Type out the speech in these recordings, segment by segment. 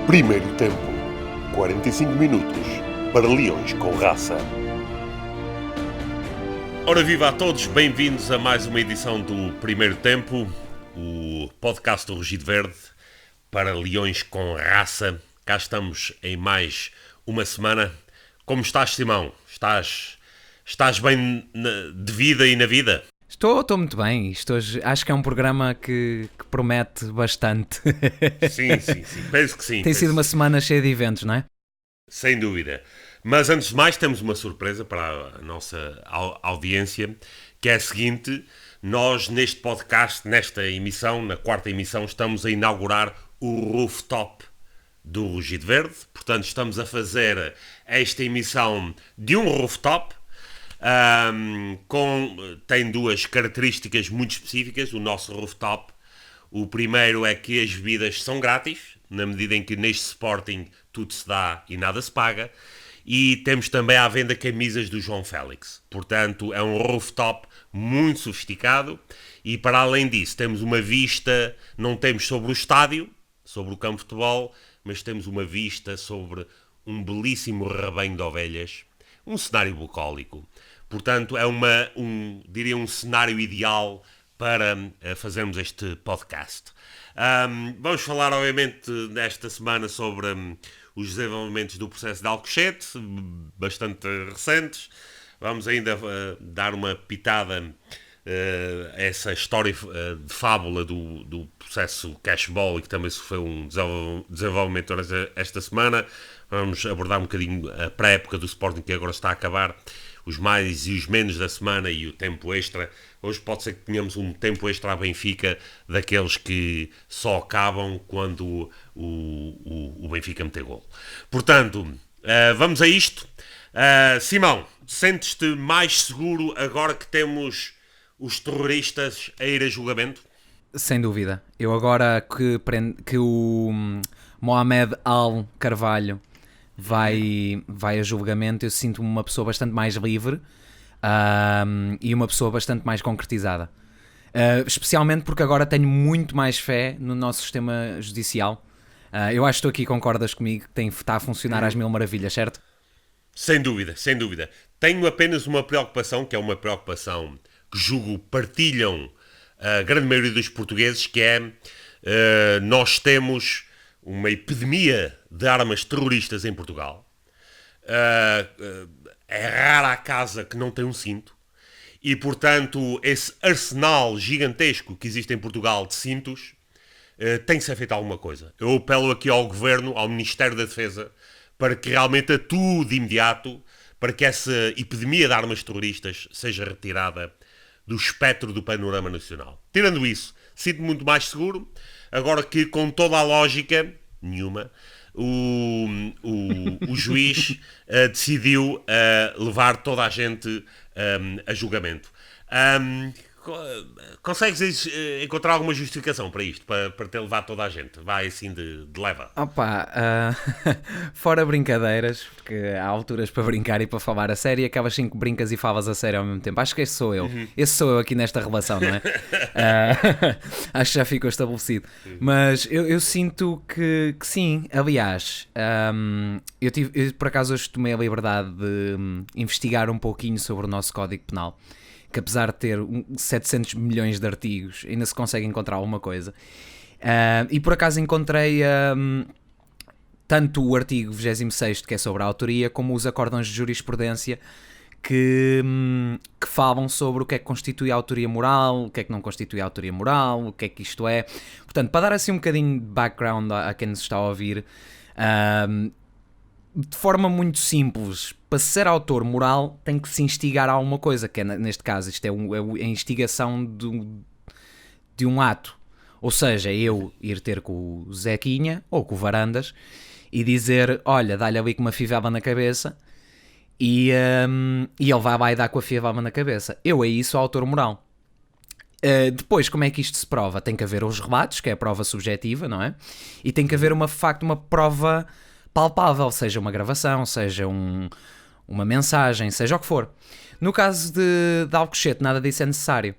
Primeiro tempo. 45 minutos para leões com raça. Ora viva a todos, bem-vindos a mais uma edição do Primeiro Tempo, o podcast do Rugido Verde para leões com raça. Cá estamos em mais uma semana. Como estás, Simão? Estás bem de vida e na vida? Estou muito bem. Acho que é um programa que promete bastante. Sim, penso que sim. Tem sido uma semana cheia de eventos, não é? Sem dúvida. Mas antes de mais temos uma surpresa para a nossa audiência, que é a seguinte: nós neste podcast, nesta emissão, na quarta emissão, estamos a inaugurar o rooftop do Rugido Verde. Portanto, estamos a fazer esta emissão de um rooftop. Tem duas características muito específicas. O nosso rooftop, o primeiro é que as bebidas são grátis, na medida em que neste Sporting tudo se dá e nada se paga, e temos também à venda camisas do João Félix. Portanto, é um rooftop muito sofisticado, e para além disso temos uma vista, não temos sobre o estádio, sobre o campo de futebol, mas temos uma vista sobre um belíssimo rebanho de ovelhas, um cenário bucólico. Portanto, é um cenário ideal para fazermos este podcast. Vamos falar, obviamente, nesta semana sobre os desenvolvimentos do processo de Alcochete, bastante recentes. Vamos ainda dar uma pitada a essa história de fábula do processo Cashball, e que também sofreu um desenvolvimento esta semana. Vamos abordar um bocadinho a pré-época do Sporting, que agora está a acabar, os mais e os menos da semana e o tempo extra. Hoje pode ser que tenhamos um tempo extra à Benfica, daqueles que só acabam quando o Benfica meter gol. Portanto, vamos a isto. Simão, sentes-te mais seguro agora que temos os terroristas a ir a julgamento? Sem dúvida. Eu agora que o Mohamed Al Carvalho vai a julgamento, eu sinto-me uma pessoa bastante mais livre e uma pessoa bastante mais concretizada. Especialmente porque agora tenho muito mais fé no nosso sistema judicial. Eu acho que tu aqui concordas comigo que está a funcionar às mil maravilhas, certo? Sem dúvida, sem dúvida. Tenho apenas uma preocupação, que é uma preocupação que julgo partilham a grande maioria dos portugueses, que é nós temos uma epidemia de armas terroristas em Portugal. É rara a casa que não tem um cinto, e portanto esse arsenal gigantesco que existe em Portugal de cintos tem que ser feito alguma coisa. Eu apelo aqui ao Governo, ao Ministério da Defesa, para que realmente atue de imediato para que essa epidemia de armas terroristas seja retirada do espectro do panorama nacional. Tirando isso, sinto-me muito mais seguro, agora que, com toda a lógica, nenhuma, o juiz decidiu levar toda a gente a julgamento. Consegues encontrar alguma justificação para isto, para ter levado toda a gente? Vai assim de leva. Opa, fora brincadeiras, porque há alturas para brincar e para falar a sério, e acabas assim que brincas e falas a sério ao mesmo tempo. Acho que esse sou eu. Esse sou eu aqui nesta relação, não é? Acho que já ficou estabelecido. Mas eu sinto que sim. Aliás, eu por acaso hoje tomei a liberdade de investigar um pouquinho sobre o nosso Código Penal, que apesar de ter 700 milhões de artigos, ainda se consegue encontrar alguma coisa. E por acaso encontrei tanto o artigo 26º, que é sobre a autoria, como os acórdãos de jurisprudência que falam sobre o que é que constitui a autoria moral, o que é que não constitui a autoria moral, o que é que isto é. Portanto, para dar assim um bocadinho de background a quem nos está a ouvir, de forma muito simples, para ser autor moral tem que se instigar a alguma coisa, que é, neste caso, isto é a instigação de um ato. Ou seja, eu ir ter com o Zequinha ou com o Varandas e dizer, olha, dá-lhe ali com uma fivela na cabeça, e ele vai dar com a fivela na cabeça. Eu aí sou autor moral. Depois, como é que isto se prova? Tem que haver os relatos, que é a prova subjetiva, não é? E tem que haver uma prova palpável, seja uma gravação, seja uma mensagem, seja o que for. No caso de Alcochete, nada disso é necessário,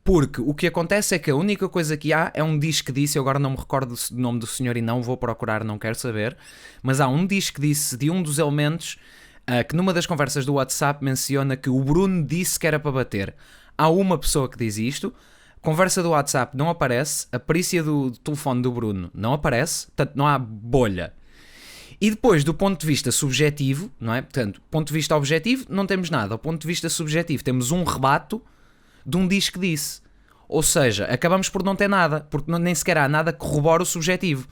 Porque o que acontece é que a única coisa que há é um diz que disse, eu agora não me recordo do nome do senhor e não vou procurar, não quero saber, mas há um diz que disse de um dos elementos que numa das conversas do WhatsApp menciona que o Bruno disse que era para bater. Há uma pessoa que diz isto, conversa do WhatsApp não aparece, a perícia do telefone do Bruno não aparece, portanto não há bolha. E depois, do ponto de vista subjetivo, não é? Portanto, do ponto de vista objetivo, não temos nada. Do ponto de vista subjetivo, temos um rebato de um diz que disse. Ou seja, acabamos por não ter nada, porque nem sequer há nada que corrobore o subjetivo.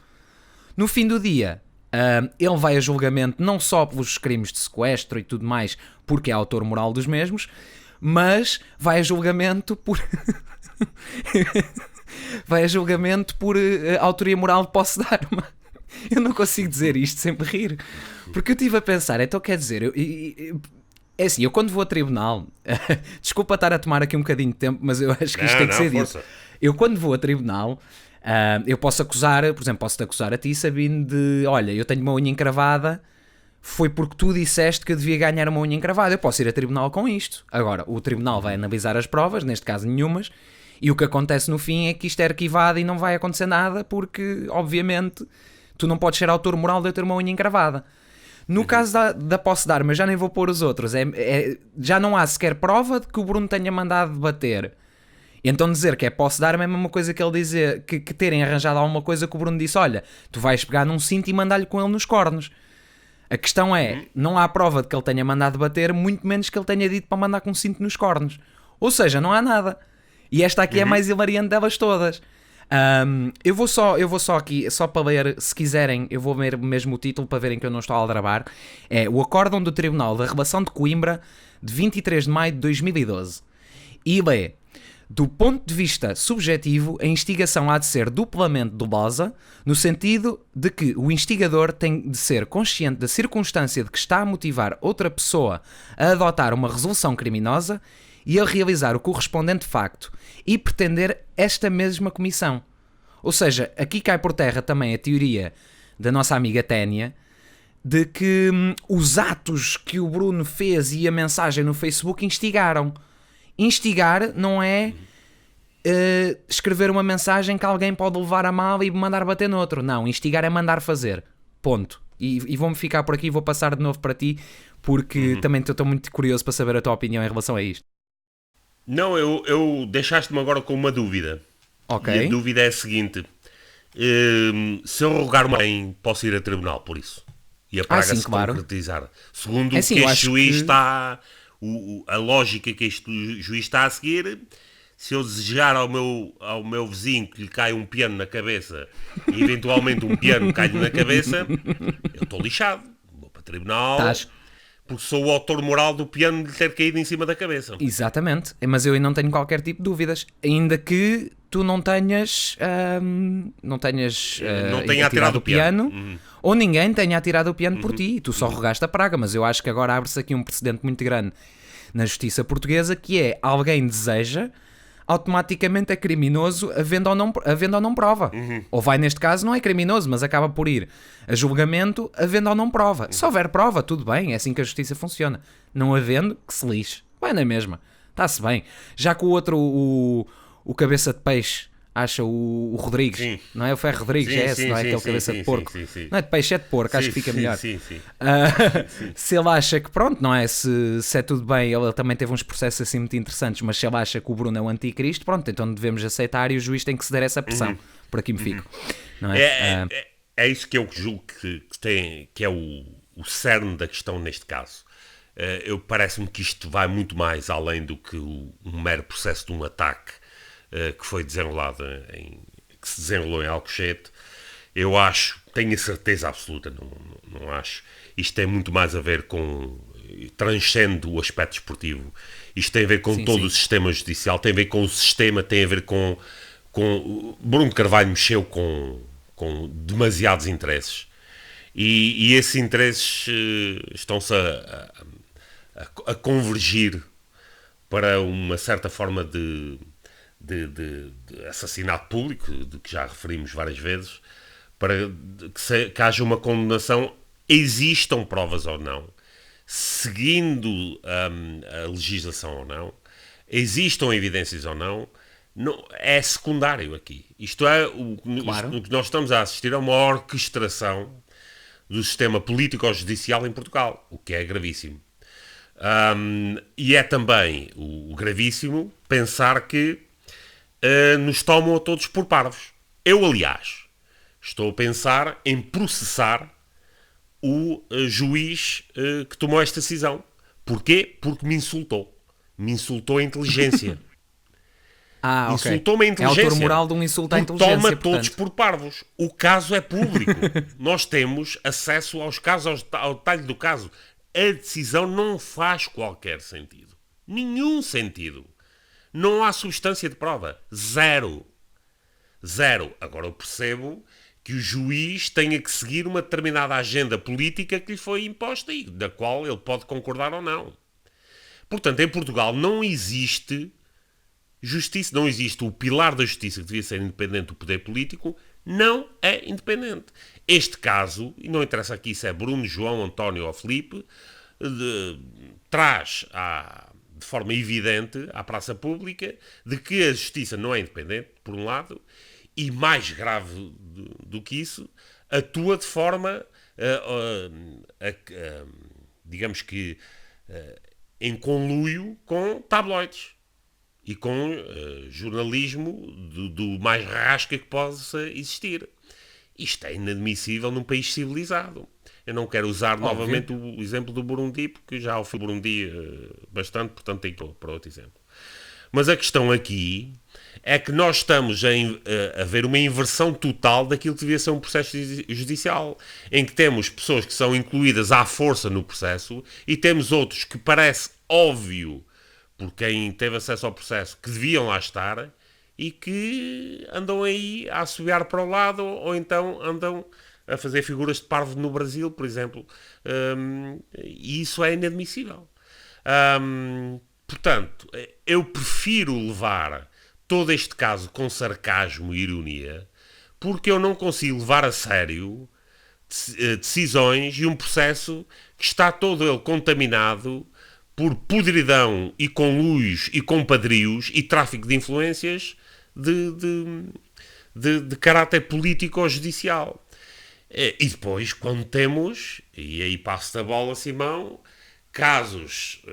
No fim do dia, ele vai a julgamento não só pelos crimes de sequestro e tudo mais, porque é autor moral dos mesmos, mas vai a julgamento por... vai a julgamento por autoria moral de posse de arma. Eu não consigo dizer isto sem me rir. Porque eu estive a pensar, então quer dizer, é assim, eu quando vou a tribunal, desculpa estar a tomar aqui um bocadinho de tempo, mas eu acho que isto tem que ser dito. Eu quando vou a tribunal, eu posso acusar, por exemplo, posso-te acusar a ti, Sabine, de, olha, eu tenho uma unha encravada, foi porque tu disseste que eu devia ganhar uma unha encravada, eu posso ir a tribunal com isto. Agora, o tribunal vai analisar as provas, neste caso nenhumas, e o que acontece no fim é que isto é arquivado e não vai acontecer nada, porque, obviamente, tu não podes ser autor moral de eu ter uma unha encravada. No caso da posse de arma, já nem vou pôr os outros, já não há sequer prova de que o Bruno tenha mandado bater. Então dizer que é posse de arma é a mesma coisa que ele dizer que terem arranjado alguma coisa que o Bruno disse, olha, tu vais pegar num cinto e mandar-lhe com ele nos cornos. A questão é, não há prova de que ele tenha mandado bater, muito menos que ele tenha dito para mandar com um cinto nos cornos. Ou seja, não há nada. E esta aqui é a mais hilariante delas todas. Eu vou só aqui, só para ler, se quiserem, eu vou ler mesmo o título para verem que eu não estou a aldrabar. É o Acórdão do Tribunal da Relação de Coimbra de 23 de maio de 2012. E lê: do ponto de vista subjetivo, a instigação há de ser duplamente dolosa, no sentido de que o instigador tem de ser consciente da circunstância de que está a motivar outra pessoa a adotar uma resolução criminosa e a realizar o correspondente facto e pretender esta mesma comissão. Ou seja, aqui cai por terra também a teoria da nossa amiga Ténia de que os atos que o Bruno fez e a mensagem no Facebook instigaram. Instigar não é escrever uma mensagem que alguém pode levar a mal e mandar bater no outro. Não, instigar é mandar fazer. Ponto. E vou-me ficar por aqui e vou passar de novo para ti, porque também estou muito curioso para saber a tua opinião em relação a isto. Não, eu deixaste-me agora com uma dúvida. Ok. E a dúvida é a seguinte: se eu rogar uma bem, posso ir a tribunal por isso? E a praga sim, se claro. concretizar. Segundo É o assim, que eu este acho juiz que- está... a lógica que este juiz está a seguir, se eu desejar ao meu vizinho que lhe caia um piano na cabeça e eventualmente um piano cai-lhe na cabeça, eu estou lixado. Vou para o tribunal... Estás. Porque sou o autor moral do piano de lhe ter caído em cima da cabeça. Exatamente, mas eu aí não tenho qualquer tipo de dúvidas, ainda que tu não tenhas Não tenha atirado o piano, Uhum. ou ninguém tenha atirado o piano por ti, e tu só rogaste a praga. Mas eu acho que agora abre-se aqui um precedente muito grande na justiça portuguesa, que é alguém deseja, automaticamente é criminoso havendo ou não prova. Ou vai, neste caso, não é criminoso, mas acaba por ir a julgamento havendo ou não prova. Se houver prova, tudo bem, é assim que a justiça funciona. Não havendo, que se lixe. Vai na mesma. Está-se bem. Já que o outro, o cabeça de peixe, acha o Rodrigues, Sim. não é? O Ferro Rodrigues, Sim, é esse, sim, não é? sim, Aquele sim, cabeça sim, de porco. sim. Não é de peixe, é de porco, acho que fica melhor. Sim. Se ele acha que pronto, não é? Se é tudo bem, ele também teve uns processos assim muito interessantes, mas se ele acha que o Bruno é o anticristo, pronto, então devemos aceitar e o juiz tem que ceder essa pressão. Por aqui me fico. Não é? É isso que eu julgo que é o cerne da questão neste caso. Parece-me que isto vai muito mais além do que um mero processo de um ataque que foi desenrolado que se desenrolou em Alcochete. Eu acho, tenho a certeza absoluta, não acho. Isto tem muito mais a ver com... transcende o aspecto esportivo. Isto tem a ver com todo o sistema judicial, tem a ver com o sistema, tem a ver com Bruno Carvalho mexeu com demasiados interesses. E esses interesses estão-se a convergir para uma certa forma de assassinato público, de que já referimos várias vezes, para que haja uma condenação, existam provas ou não, seguindo a legislação ou não, existam evidências ou não, é secundário aqui. Isto é, Claro. o que nós estamos a assistir é uma orquestração do sistema político-judicial em Portugal, o que é gravíssimo. E é também o gravíssimo pensar que nos tomam a todos por parvos. Eu, aliás, estou a pensar em processar o juiz que tomou esta decisão. Porquê? Porque me insultou. Me insultou a inteligência. Ok. Insultou-me a É inteligência. autor moral de um insulto à Porque inteligência, toma portanto. todos por parvos. O caso é público. Nós temos acesso aos casos, ao detalhe do caso. A decisão não faz qualquer sentido. Nenhum sentido. Não há substância de prova. Zero. Agora eu percebo que o juiz tenha que seguir uma determinada agenda política que lhe foi imposta e da qual ele pode concordar ou não. Portanto, em Portugal não existe justiça, não existe o pilar da justiça que devia ser independente do poder político, não é independente. Este caso, e não interessa aqui se é Bruno, João, António ou Filipe, traz de forma evidente à praça pública de que a justiça não é independente, por um lado, e mais grave do que isso, atua de forma, digamos que, em conluio com tabloides e com jornalismo do mais rasca que possa existir. Isto é inadmissível num país civilizado. Eu não quero usar novamente o exemplo do Burundi, porque já o fui Burundi bastante, portanto tenho que ir para outro exemplo. Mas a questão aqui é que nós estamos a ver uma inversão total daquilo que devia ser um processo judicial, em que temos pessoas que são incluídas à força no processo e temos outros que parece óbvio, por quem teve acesso ao processo, que deviam lá estar e que andam aí a assobiar para o lado ou então andam a fazer figuras de parvo no Brasil, por exemplo. E isso é inadmissível. Portanto, eu prefiro levar todo este caso com sarcasmo e ironia, porque eu não consigo levar a sério decisões e um processo que está todo ele contaminado por podridão e conluios e compadrios e tráfico de influências de caráter político ou judicial. E depois, quando temos, e aí passo a bola, Simão, casos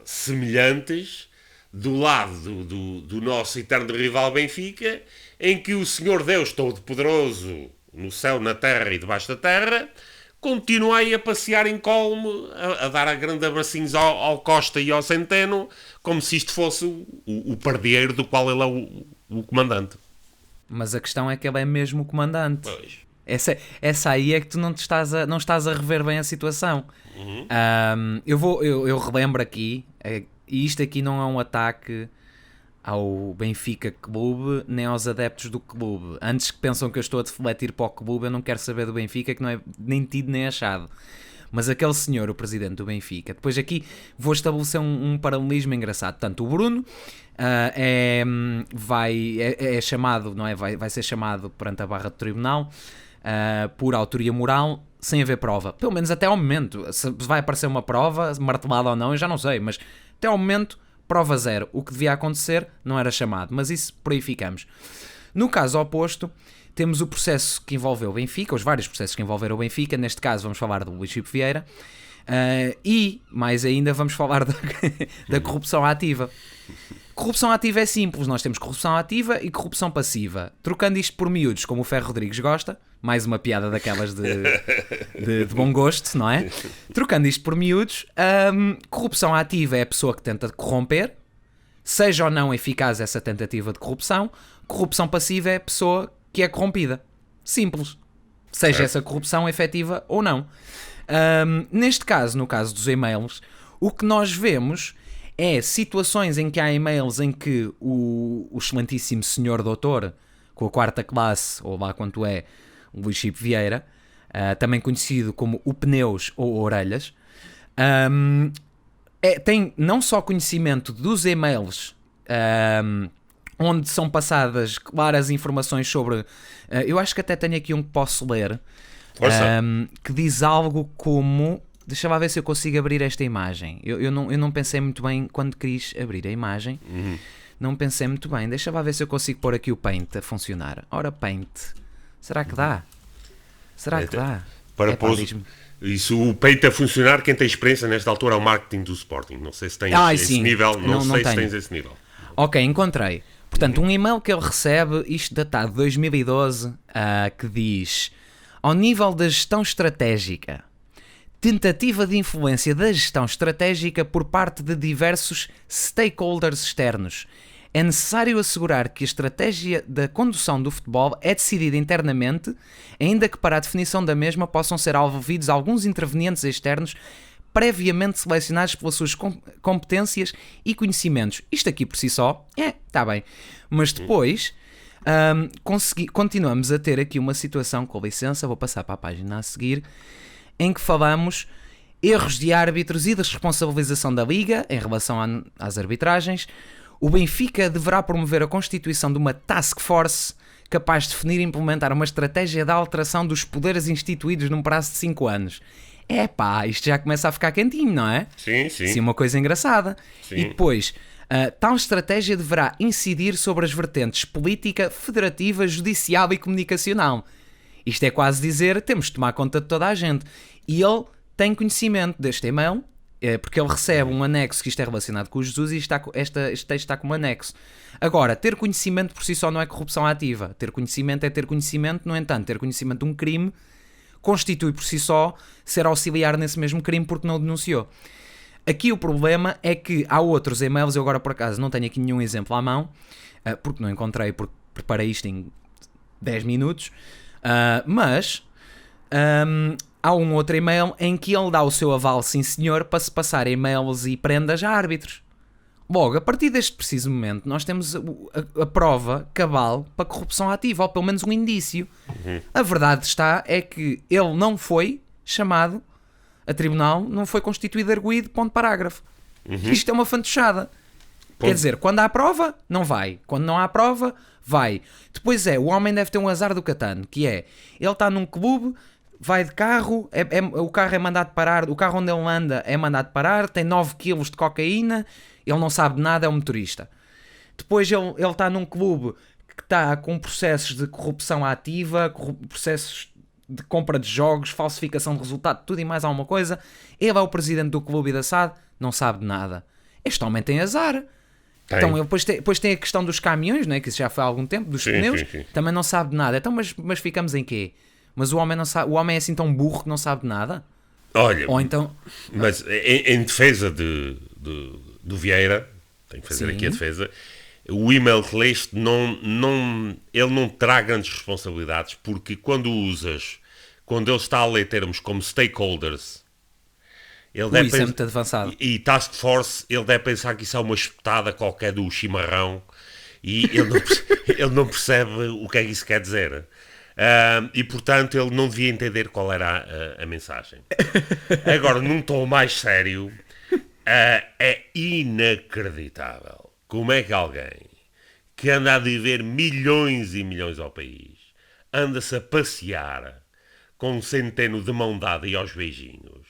semelhantes do lado do nosso eterno rival Benfica, em que o Senhor Deus Todo-Poderoso, no céu, na terra e debaixo da terra, continua aí a passear em colmo, a dar a grande abracinhos ao Costa e ao Centeno, como se isto fosse o pardieiro do qual ele é o comandante. Mas a questão é que ele é mesmo o comandante. Pois. Essa aí é que tu não estás a rever bem a situação. Eu relembro aqui, e isto aqui não é um ataque ao Benfica Clube, nem aos adeptos do clube. Antes que pensam que eu estou a defletir para o clube, eu não quero saber do Benfica, que não é nem tido nem achado. Mas aquele senhor, o presidente do Benfica, depois aqui vou estabelecer um paralelismo engraçado. Portanto, o Bruno é chamado, não é? Vai ser chamado perante a barra do tribunal por autoria moral, sem haver prova. Pelo menos até ao momento. Se vai aparecer uma prova, martelada ou não, eu já não sei. Mas até ao momento, prova zero. O que devia acontecer não era chamado. Mas isso por aí ficamos. No caso oposto, temos o processo que envolveu o Benfica, os vários processos que envolveram o Benfica. Neste caso vamos falar do Luís Chico Vieira. E, mais ainda, vamos falar da corrupção ativa. Corrupção ativa é simples, nós temos corrupção ativa e corrupção passiva. Trocando isto por miúdos, como o Ferro Rodrigues gosta, mais uma piada daquelas de bom gosto, não é? Trocando isto por miúdos, corrupção ativa é a pessoa que tenta corromper, seja ou não eficaz essa tentativa de corrupção. Corrupção passiva é a pessoa que é corrompida. Simples. Seja essa corrupção efetiva ou não. Neste caso, no caso dos e-mails, o que nós vemos é situações em que há e-mails em que o excelentíssimo senhor doutor, com a 4ª classe, ou lá quanto é, Luís Chico Vieira, também conhecido como o Pneus ou Orelhas, tem não só conhecimento dos e-mails onde são passadas claras informações sobre... eu acho que até tenho aqui um que posso ler, que diz algo como... Deixa lá ver se eu consigo abrir esta imagem. Eu não pensei muito bem quando quis abrir a imagem. Não pensei muito bem. Deixa lá ver se eu consigo pôr aqui o Paint a funcionar. Ora, Paint. Será que dá? Será que dá? Para Epá, pôr diz-me. isso, o peito a funcionar, quem tem experiência nesta altura é o marketing do Sporting. Não sei se tens esse Sim. nível. Não sei se tenho. tens esse nível. Ok, encontrei. Portanto, um e-mail que ele recebe, isto datado de 2012, que diz: ao nível da gestão estratégica, tentativa de influência da gestão estratégica por parte de diversos stakeholders externos. É necessário assegurar que a estratégia da condução do futebol é decidida internamente, ainda que para a definição da mesma possam ser ouvidos alguns intervenientes externos previamente selecionados pelas suas competências e conhecimentos. Isto aqui por si só, está bem. Mas depois, continuamos a ter aqui uma situação, com licença, vou passar para a página a seguir, em que falamos erros de árbitros e desresponsabilização da Liga em relação às arbitragens. O Benfica deverá promover a constituição de uma task force capaz de definir e implementar uma estratégia de alteração dos poderes instituídos num prazo de 5 anos. Isto já começa a ficar quentinho, não é? Sim. Sim, uma coisa engraçada. Sim. E depois, tal estratégia deverá incidir sobre as vertentes política, federativa, judicial e comunicacional. Isto é quase dizer, temos de tomar conta de toda a gente. E ele tem conhecimento deste e-mail, porque ele recebe um anexo que isto é relacionado com o Jesus e este texto está como anexo. Agora, ter conhecimento por si só não é corrupção ativa. Ter conhecimento é ter conhecimento, no entanto, ter conhecimento de um crime constitui por si só ser auxiliar nesse mesmo crime porque não o denunciou. Aqui o problema é que há outros e-mails, eu agora por acaso não tenho aqui nenhum exemplo à mão, porque não encontrei, porque preparei isto em 10 minutos, mas há um outro e-mail em que ele dá o seu aval, sim senhor, para se passar e-mails e prendas a árbitros. Logo, a partir deste preciso momento, nós temos a prova cabal para corrupção ativa, ou pelo menos um indício. A verdade é que ele não foi chamado a tribunal, não foi constituído arguido, ponto parágrafo. Isto é uma fantochada. Quer dizer, quando há prova, não vai. Quando não há prova, vai. Depois o homem deve ter um azar do catano, que é, ele está num clube, vai de carro, o carro é mandado parar, o carro onde ele anda é mandado parar, tem 9 kg de cocaína, ele não sabe de nada, é um motorista. Depois ele está num clube que está com processos de corrupção ativa, processos de compra de jogos, falsificação de resultado, tudo e mais alguma coisa. Ele é o presidente do clube e da SAD, não sabe de nada. Este homem tem azar. Tem. Então, depois tem a questão dos caminhões, né, que isso já foi há algum tempo, dos pneus, sim. também não sabe de nada. Então, mas ficamos em quê? Mas o homem não sabe, o homem é assim tão burro que não sabe de nada? Olha, Ou então... mas em defesa do Vieira, tenho que fazer aqui a defesa, o email que leste, ele não terá grandes responsabilidades, porque quando ele está a ler termos como stakeholders, ele deve isso é muito avançado. E task force, ele deve pensar que isso é uma espetada qualquer do chimarrão, e ele não percebe o que é que isso quer dizer. E portanto ele não devia entender qual era a mensagem. Agora, num tom mais sério, é inacreditável como é que alguém que anda a dever milhões e milhões ao país anda-se a passear com um centeno de mão dada e aos beijinhos,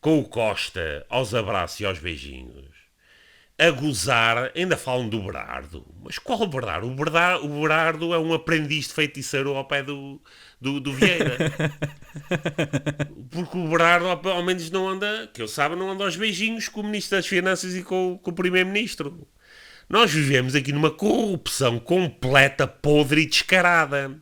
com o Costa aos abraços e aos beijinhos, a gozar. Ainda falam do Berardo. Mas qual Berardo? O Berardo é um aprendiz de feiticeiro ao pé do Vieira. Porque o Berardo, ao menos, não anda, que eu saiba, não anda aos beijinhos com o Ministro das Finanças e com o Primeiro-Ministro. Nós vivemos aqui numa corrupção completa, podre e descarada.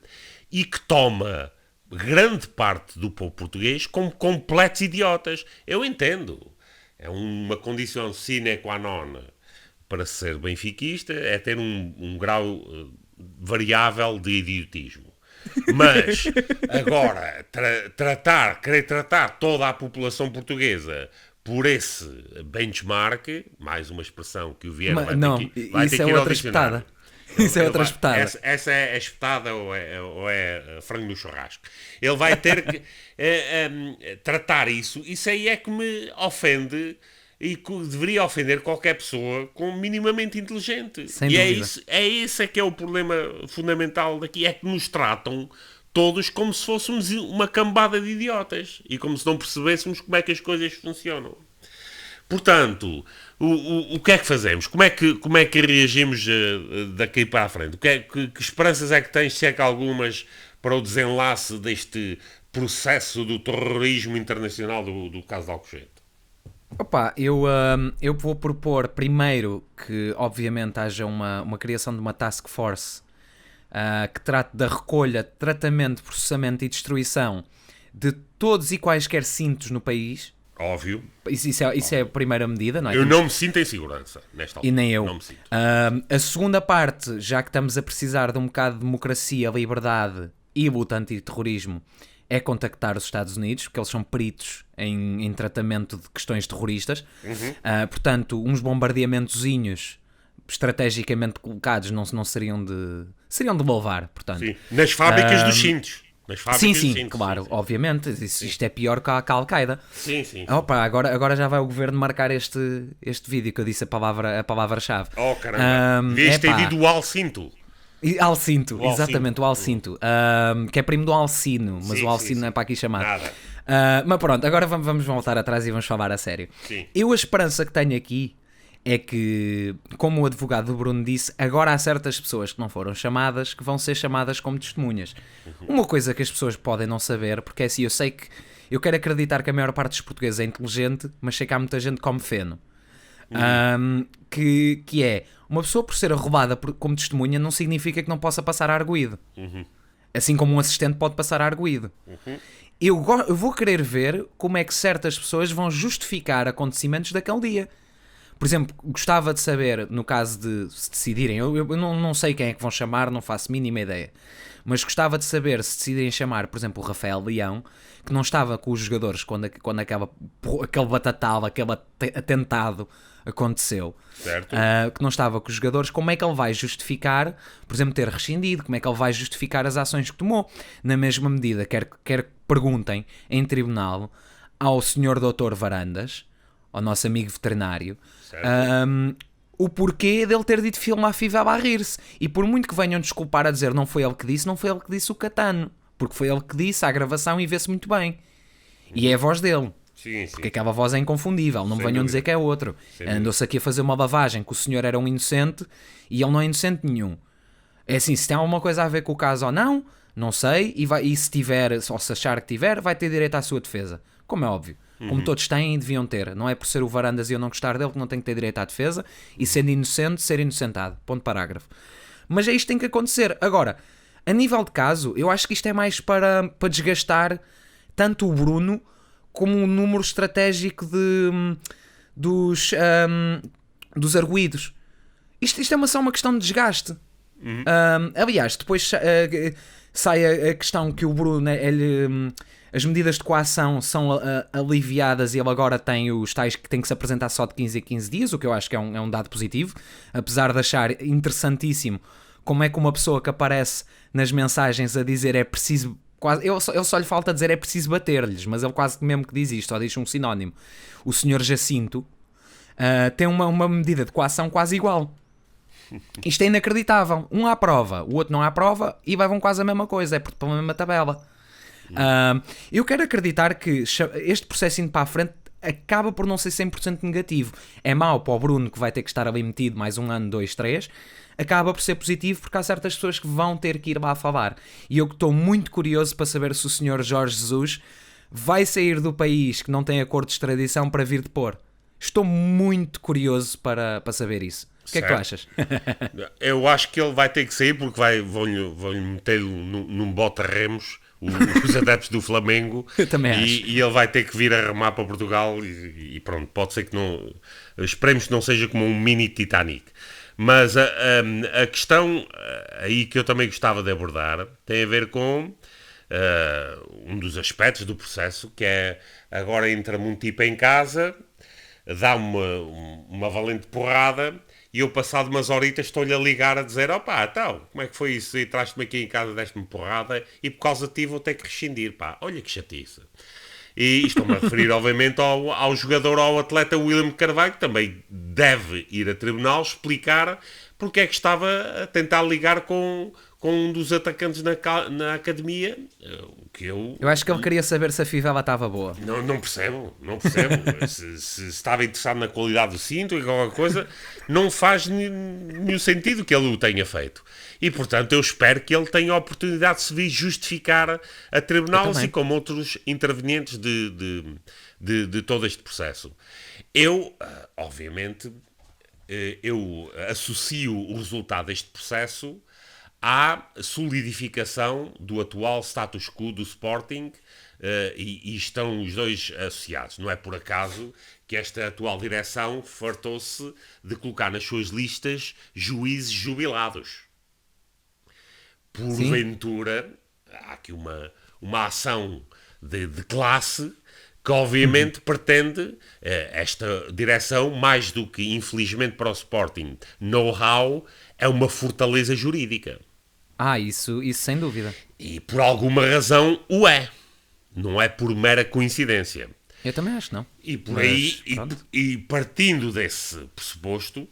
E que toma grande parte do povo português como completos idiotas. Eu entendo. É uma condição sine qua non para ser benfiquista, é ter um grau variável de idiotismo. Mas, agora, querer tratar toda a população portuguesa por esse benchmark, mais uma expressão que o Vieira vai ter que ir ao dicionário. Isso é outra espetada. Essa é a espetada ou é frango no churrasco. Ele vai ter que tratar isso. Isso aí é que me ofende e que deveria ofender qualquer pessoa com minimamente inteligente. Sem e dúvida. esse é que é o problema fundamental daqui. É que nos tratam todos como se fôssemos uma cambada de idiotas e como se não percebêssemos como é que as coisas funcionam. Portanto, o que é que fazemos? Como é que reagimos daqui para a frente? Que esperanças é que tens, se é que algumas, para o desenlace deste processo do terrorismo internacional do caso de Alcochete? Opa, eu vou propor primeiro que, obviamente, haja uma criação de uma task force que trate da recolha, tratamento, processamento e destruição de todos e quaisquer cintos no país. Óbvio. Isso é a primeira medida, não é? Eu não me sinto em segurança nesta altura. E nem eu. Não me sinto. A segunda parte, já que estamos a precisar de um bocado de democracia, liberdade e luta antiterrorismo, é contactar os Estados Unidos, porque eles são peritos em tratamento de questões terroristas. Portanto, uns bombardeamentozinhos estrategicamente colocados não seriam de louvar, portanto. Sim. Nas fábricas dos cintos. Sim, claro, obviamente. Isto é pior que a Al-Qaeda. Sim, sim. Opa, agora já vai o governo marcar este vídeo que eu disse a palavra-chave. Oh, caramba. Devias ter dito o Alcinto. Alcinto, exatamente, o Alcinto. Que é primo do Alcino, mas Sim, o Alcino sim, não é para aqui chamado. Nada. Mas pronto, agora vamos voltar atrás e vamos falar a sério. Sim. Eu a esperança que tenho aqui é que, como o advogado do Bruno disse, agora há certas pessoas que não foram chamadas que vão ser chamadas como testemunhas. Uma coisa que as pessoas podem não saber, porque é assim, eu sei que eu quero acreditar que a maior parte dos portugueses é inteligente, mas sei que há muita gente que come feno. Que é, uma pessoa por ser roubada como testemunha não significa que não possa passar a arguído. Assim como um assistente pode passar a arguído. Eu vou querer ver como é que certas pessoas vão justificar acontecimentos daquele dia. Por exemplo, gostava de saber, no caso de se decidirem, eu não sei quem é que vão chamar, não faço mínima ideia, mas gostava de saber se decidirem chamar, por exemplo, o Rafael Leão, que não estava com os jogadores quando aquele batatal, aquele atentado aconteceu, que não estava com os jogadores, como é que ele vai justificar, por exemplo, ter rescindido, como é que ele vai justificar as ações que tomou? Na mesma medida, quer que perguntem em tribunal ao senhor doutor Varandas, ao nosso amigo veterinário, o porquê dele ter dito filme à Fivela a rir-se. E por muito que venham desculpar a dizer não foi ele que disse, não foi ele que disse o Catano, porque foi ele que disse a gravação e vê-se muito bem. E é a voz dele. Sim. Porque aquela voz é inconfundível, não me venham dizer que é outro. Andou-se aqui a fazer uma lavagem, que o senhor era um inocente e ele não é inocente nenhum. É assim, se tem alguma coisa a ver com o caso ou não, não sei, e se tiver, ou se achar que tiver, vai ter direito à sua defesa. Como é óbvio. Como todos têm e deviam ter. Não é por ser o Varandas e eu não gostar dele que não tem que ter direito à defesa, e sendo inocente, ser inocentado. Ponto parágrafo. Mas é isto que tem que acontecer. Agora, a nível de caso, eu acho que isto é mais para desgastar tanto o Bruno como um número estratégico dos arguídos. Isto é só uma questão de desgaste. Aliás, depois sai a questão que o Bruno, as medidas de coação são aliviadas e ele agora tem os tais que tem que se apresentar só de 15 a 15 dias, o que eu acho que é um dado positivo, apesar de achar interessantíssimo como é que uma pessoa que aparece nas mensagens a dizer é preciso... Ele só lhe falta dizer é preciso bater-lhes, mas ele quase mesmo que diz isto, só diz um sinónimo. O senhor Jacinto tem uma medida de coação quase igual. Isto é inacreditável. Um à prova, o outro não à prova e vão quase a mesma coisa, é pela mesma tabela. Eu quero acreditar que este processo indo para a frente acaba por não ser 100% negativo. É mau para o Bruno, que vai ter que estar ali metido mais 1 ano, 2, 3. Acaba por ser positivo porque há certas pessoas que vão ter que ir lá falar. E eu estou muito curioso para saber se o senhor Jorge Jesus vai sair do país que não tem acordo de extradição para vir depor. Estou muito curioso para saber isso. O que é que tu achas? Eu acho que ele vai ter que sair porque vão-lhe meter num bota-remos os adeptos do Flamengo. Eu também acho. E ele vai ter que vir a remar para Portugal e pronto, pode ser que não... Esperemos que não seja como um mini Titanic. Mas a questão aí que eu também gostava de abordar tem a ver com um dos aspectos do processo, que é agora entra-me um tipo em casa, dá uma valente porrada e eu passado umas horitas estou-lhe a ligar a dizer opá, então, como é que foi isso? E traz-me aqui em casa, deste-me porrada e por causa de ti vou ter que rescindir, pá, olha que chatice. E estou-me a referir, obviamente, ao jogador, ao atleta William Carvalho, que também deve ir a tribunal explicar porque é que estava a tentar ligar com um dos atacantes na academia, que eu... Eu acho que ele queria saber se a fivela estava boa. Não percebo. se estava interessado na qualidade do cinto e qualquer coisa, não faz nenhum sentido que ele o tenha feito. E, portanto, eu espero que ele tenha a oportunidade de se vir justificar a tribunal, assim como outros intervenientes de todo este processo. Eu, obviamente, eu associo o resultado deste processo à solidificação do atual status quo do Sporting, e estão os dois associados. Não é por acaso que esta atual direção fartou-se de colocar nas suas listas juízes jubilados. Porventura, há aqui uma ação de classe que obviamente pretende, esta direção, mais do que infelizmente para o Sporting, know-how, é uma fortaleza jurídica. Isso sem dúvida. E por alguma razão o é. Não é por mera coincidência. Eu também acho que não. E por aí, e partindo desse pressuposto,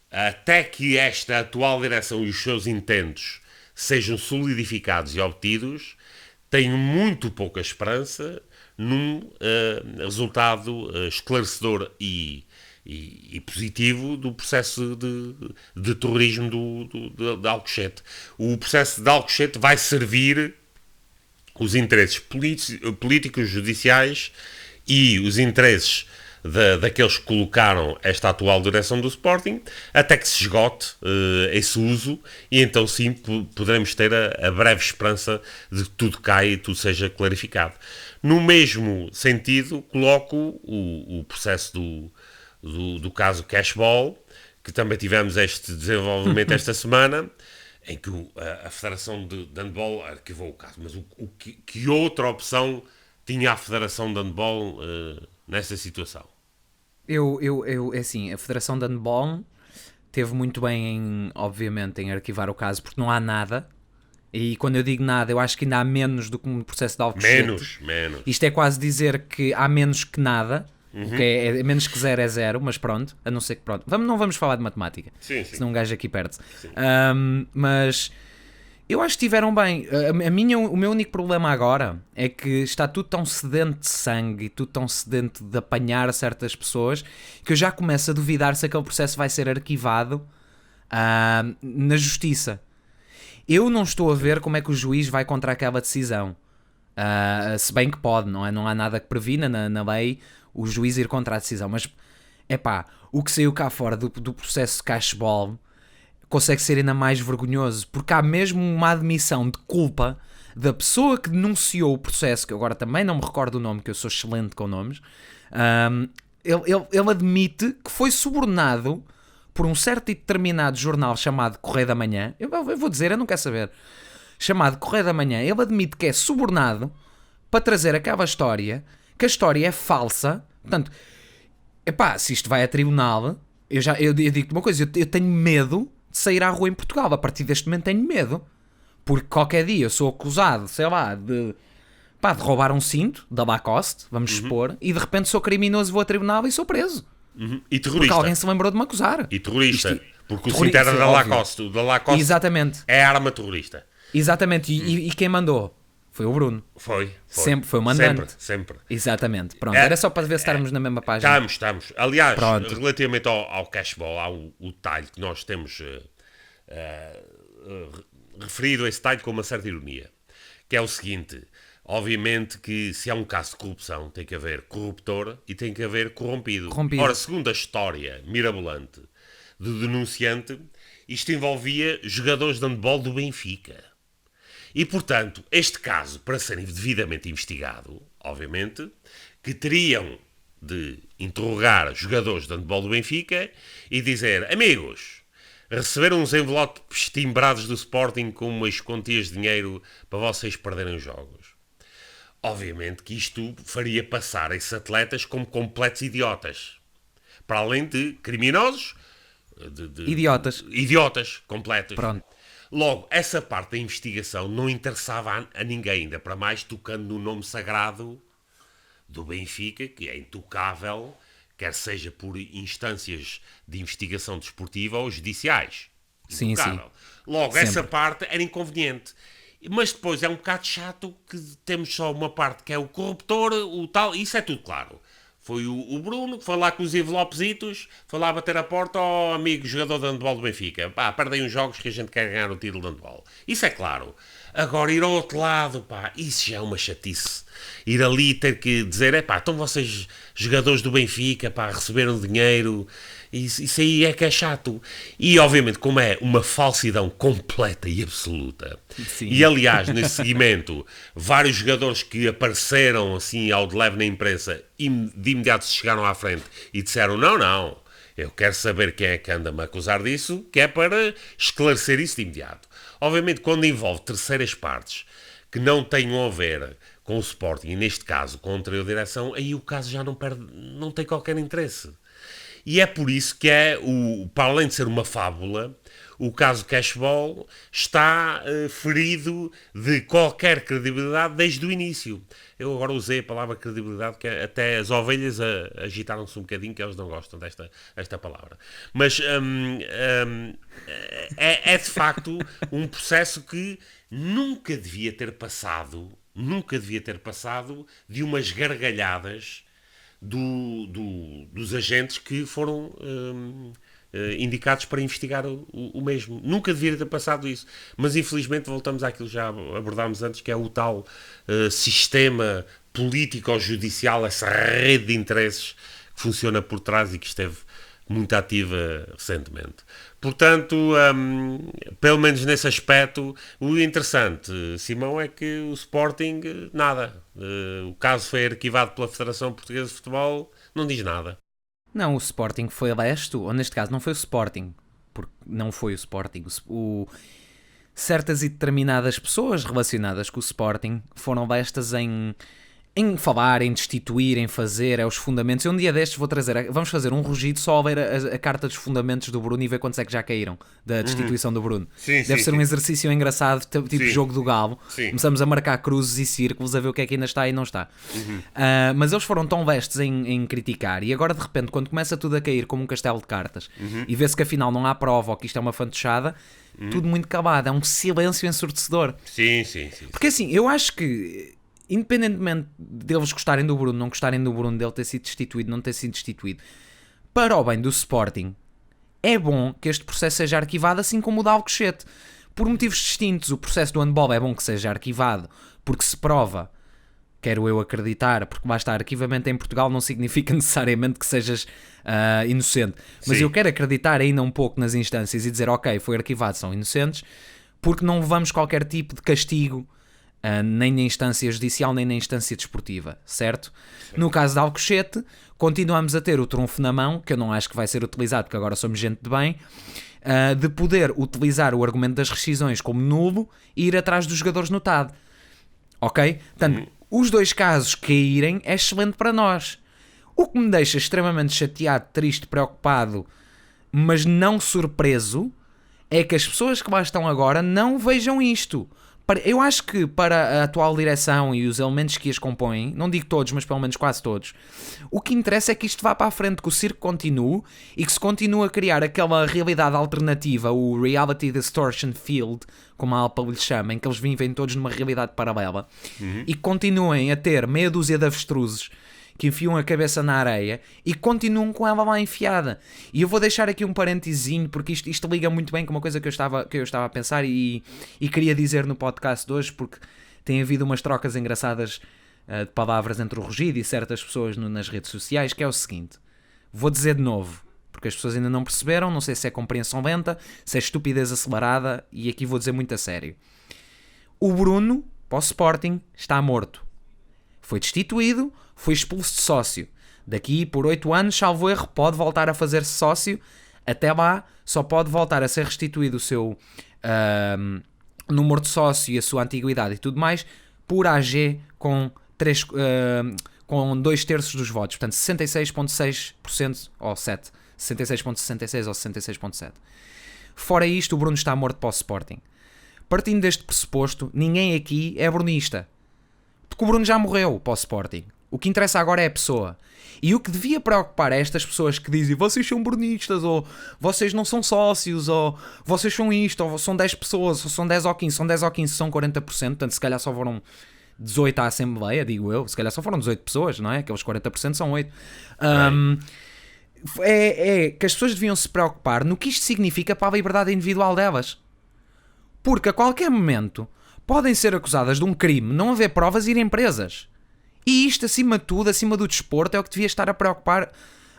até que esta atual direção e os seus intentos sejam solidificados e obtidos, tenho muito pouca esperança num resultado esclarecedor e positivo do processo de terrorismo de Alcochete. O processo de Alcochete vai servir os interesses políticos, judiciais e os interesses daqueles que colocaram esta atual direção do Sporting, até que se esgote esse uso, e então sim poderemos ter a breve esperança de que tudo caia e tudo seja clarificado. No mesmo sentido, coloco o processo do caso Cashball, que também tivemos este desenvolvimento esta semana, em que a Federação de Handball arquivou o caso. Mas que outra opção tinha a Federação de Handball nessa situação? Assim, a Federação de Handball teve muito bem, obviamente, em arquivar o caso, porque não há nada. E quando eu digo nada, eu acho que ainda há menos do que um processo de Alcochete. Menos. Isto é quase dizer que há menos que nada. Que é menos que zero é zero, mas pronto, a não ser que pronto. Não vamos falar de matemática, senão um gajo aqui perde-se. Mas eu acho que estiveram bem. O meu único problema agora é que está tudo tão sedento de sangue e tudo tão sedento de apanhar certas pessoas que eu já começo a duvidar se aquele processo vai ser arquivado na justiça. Eu não estou a ver como é que o juiz vai contra aquela decisão. Se bem que pode, não é? Não há nada que previna na lei o juiz ir contra a decisão, mas o que saiu cá fora do processo de Cashball consegue ser ainda mais vergonhoso, porque há mesmo uma admissão de culpa da pessoa que denunciou o processo, que eu agora também não me recordo o nome, que eu sou excelente com nomes. Ele admite que foi subornado por um certo e determinado jornal chamado Correio da Manhã. Eu vou dizer, eu não quero saber. Chamado Correio da Manhã. Ele admite que é subornado para trazer aquela história, que a história é falsa. Portanto, se isto vai a tribunal, eu digo-te uma coisa, eu tenho medo de sair à rua em Portugal. A partir deste momento tenho medo. Porque qualquer dia eu sou acusado, sei lá, de roubar um cinto da Lacoste, vamos supor, e de repente sou criminoso, vou a tribunal e sou preso. E terrorista. Porque alguém se lembrou de me acusar. E terrorista. Porque o cinto era da Lacoste. O da Lacoste Exatamente. É arma terrorista. Exatamente. E quem mandou? Foi o Bruno. Foi. Sempre foi o mandante. Sempre. Exatamente. Pronto, era só para ver se estarmos na mesma página. Estamos. Aliás, Pronto. relativamente ao Cashball, há o detalhe que nós temos referido a esse detalhe com uma certa ironia, que é o seguinte: obviamente que se há um caso de corrupção tem que haver corruptor e tem que haver corrompido. Ora, segundo a história mirabolante do denunciante, isto envolvia jogadores de handball do Benfica. E, portanto, este caso, para ser devidamente investigado, obviamente, que teriam de interrogar jogadores de handball do Benfica e dizer: amigos, receberam uns envelopes timbrados do Sporting com umas quantias de dinheiro para vocês perderem os jogos. Obviamente que isto faria passar esses atletas como completos idiotas. Para além de criminosos, idiotas completos. Pronto. Logo, essa parte da investigação não interessava a ninguém, ainda para mais tocando no nome sagrado do Benfica, que é intocável, quer seja por instâncias de investigação desportiva ou judiciais. Sim. Logo, Sempre. essa parte era inconveniente. Mas depois é um bocado chato que temos só uma parte que é o corruptor, o tal, isso é tudo claro. Foi o Bruno que foi lá com os envelopesitos, foi lá bater a porta ao amigo jogador de handball do Benfica. Pá, perdem os jogos que a gente quer ganhar o título de handball. Isso é claro. Agora, ir ao outro lado, pá, isso já é uma chatice. Ir ali e ter que dizer, pá, então vocês, jogadores do Benfica, pá, receberam dinheiro. Isso aí é que é chato. E, obviamente, como é uma falsidão completa e absoluta. Sim. E, aliás, nesse seguimento, vários jogadores que apareceram, assim, ao de leve na imprensa, de imediato se chegaram à frente e disseram, não, eu quero saber quem é que anda-me a acusar disso, que é para esclarecer isso de imediato. Obviamente, quando envolve terceiras partes que não tenham a ver com o Sporting, e neste caso com a anterior direção, aí o caso já não tem qualquer interesse. E é por isso que para além de ser uma fábula, o caso Cashball está ferido de qualquer credibilidade desde o início. Eu agora usei a palavra credibilidade, que até as ovelhas agitaram-se um bocadinho, que elas não gostam desta palavra. Mas é de facto um processo que nunca devia ter passado de umas gargalhadas dos agentes que foram indicados para investigar o mesmo. Nunca devia ter passado isso. Mas infelizmente voltamos àquilo que já abordámos antes, que é o tal sistema político-judicial, essa rede de interesses que funciona por trás e que esteve muito ativa recentemente. Portanto, pelo menos nesse aspecto, o interessante, Simão, é que o Sporting, nada. O caso foi arquivado pela Federação Portuguesa de Futebol, não diz nada. Não, o Sporting foi lesto, ou neste caso não foi o Sporting, porque não foi o Sporting. Certas e determinadas pessoas relacionadas com o Sporting foram lestas em falar, em destituir, em fazer, os fundamentos. Eu um dia destes vamos fazer um rugido só ao ler a carta dos fundamentos do Bruno e ver quantos é que já caíram da destituição do Bruno. Deve ser um exercício engraçado, tipo jogo do galo. Começamos a marcar cruzes e círculos, a ver o que é que ainda está e não está. Mas eles foram tão lestes em criticar, e agora de repente, quando começa tudo a cair como um castelo de cartas, e vê-se que afinal não há prova ou que isto é uma fantochada, tudo muito calado, é um silêncio ensurdecedor. Sim. Porque assim, eu acho que independentemente deles gostarem do Bruno, não gostarem do Bruno, dele ter sido destituído, não ter sido destituído, para o bem do Sporting, é bom que este processo seja arquivado, assim como o de Alcochete. Por motivos distintos, o processo do handball é bom que seja arquivado, porque se prova, quero eu acreditar, porque lá está, arquivamento em Portugal não significa necessariamente que sejas inocente. Mas eu quero acreditar ainda um pouco nas instâncias e dizer, ok, foi arquivado, são inocentes, porque não levamos qualquer tipo de castigo nem na instância judicial, nem na instância desportiva, certo? No caso de Alcochete, continuamos a ter o trunfo na mão, que eu não acho que vai ser utilizado, porque agora somos gente de bem, de poder utilizar o argumento das rescisões como nulo e ir atrás dos jogadores no TAD. Ok? Portanto, os dois casos caírem é excelente para nós. O que me deixa extremamente chateado, triste, preocupado, mas não surpreso, é que as pessoas que lá estão agora não vejam isto. Eu acho que para a atual direção e os elementos que as compõem, não digo todos, mas pelo menos quase todos, o que interessa é que isto vá para a frente, que o circo continue e que se continue a criar aquela realidade alternativa, o Reality Distortion Field, como a Alpa lhe chama, em que eles vivem todos numa realidade paralela, e continuem a ter meia dúzia de avestruzes que enfiam a cabeça na areia e continuam com ela lá enfiada. E eu vou deixar aqui um parentezinho, porque isto liga muito bem com uma coisa que eu estava a pensar e queria dizer no podcast de hoje, porque tem havido umas trocas engraçadas de palavras entre o Rugido e certas pessoas nas redes sociais, que é o seguinte, vou dizer de novo, porque as pessoas ainda não perceberam, não sei se é compreensão lenta, se é estupidez acelerada, e aqui vou dizer muito a sério. O Bruno, para o Sporting, está morto. Foi destituído, foi expulso de sócio. Daqui por 8 anos, salvo erro, pode voltar a fazer-se sócio. Até lá, só pode voltar a ser restituído o seu número de sócio e a sua antiguidade e tudo mais por AG com 2/3 dos votos. Portanto, 66,6% ou 7. 66,66 ou 66,7. Fora isto, o Bruno está morto para o Sporting. Partindo deste pressuposto, ninguém aqui é brunista. Porque o Bruno já morreu para o Sporting. O que interessa agora é a pessoa. E o que devia preocupar é estas pessoas que dizem vocês são brunistas, ou vocês não são sócios, ou vocês são isto, ou são 10 pessoas, ou são 10 ou 15, são 10 ou 15, são 40%, portanto se calhar só foram 18 à Assembleia, digo eu, se calhar só foram 18 pessoas, não é? Aqueles 40% são 8. É que as pessoas deviam se preocupar no que isto significa para a liberdade individual delas. Porque a qualquer momento podem ser acusadas de um crime, não haver provas e irem presas. E isto, acima de tudo, acima do desporto, é o que devia estar a preocupar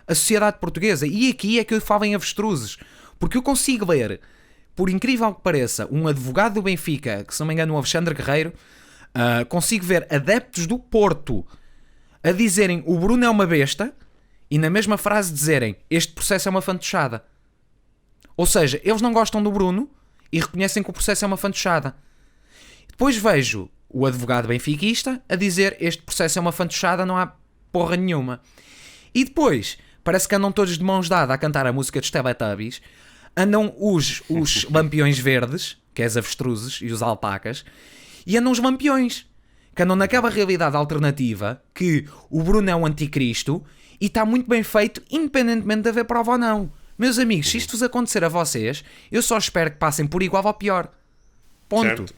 a sociedade portuguesa. E aqui é que eu falo em avestruzes. Porque eu consigo ler, por incrível que pareça, um advogado do Benfica, que se não me engano o Alexandre Guerreiro, consigo ver adeptos do Porto a dizerem o Bruno é uma besta e na mesma frase dizerem este processo é uma fantochada. Ou seja, eles não gostam do Bruno e reconhecem que o processo é uma fantochada. Depois vejo o advogado benfiquista a dizer este processo é uma fantochada, não há porra nenhuma. E depois, parece que andam todos de mãos dadas a cantar a música dos Teletubbies, andam os lampiões verdes, que é as avestruzes e os alpacas, e andam os lampiões, que andam naquela realidade alternativa que o Bruno é um anticristo e está muito bem feito, independentemente de haver prova ou não. Meus amigos, se isto vos acontecer a vocês, eu só espero que passem por igual ou pior. Ponto. Certo.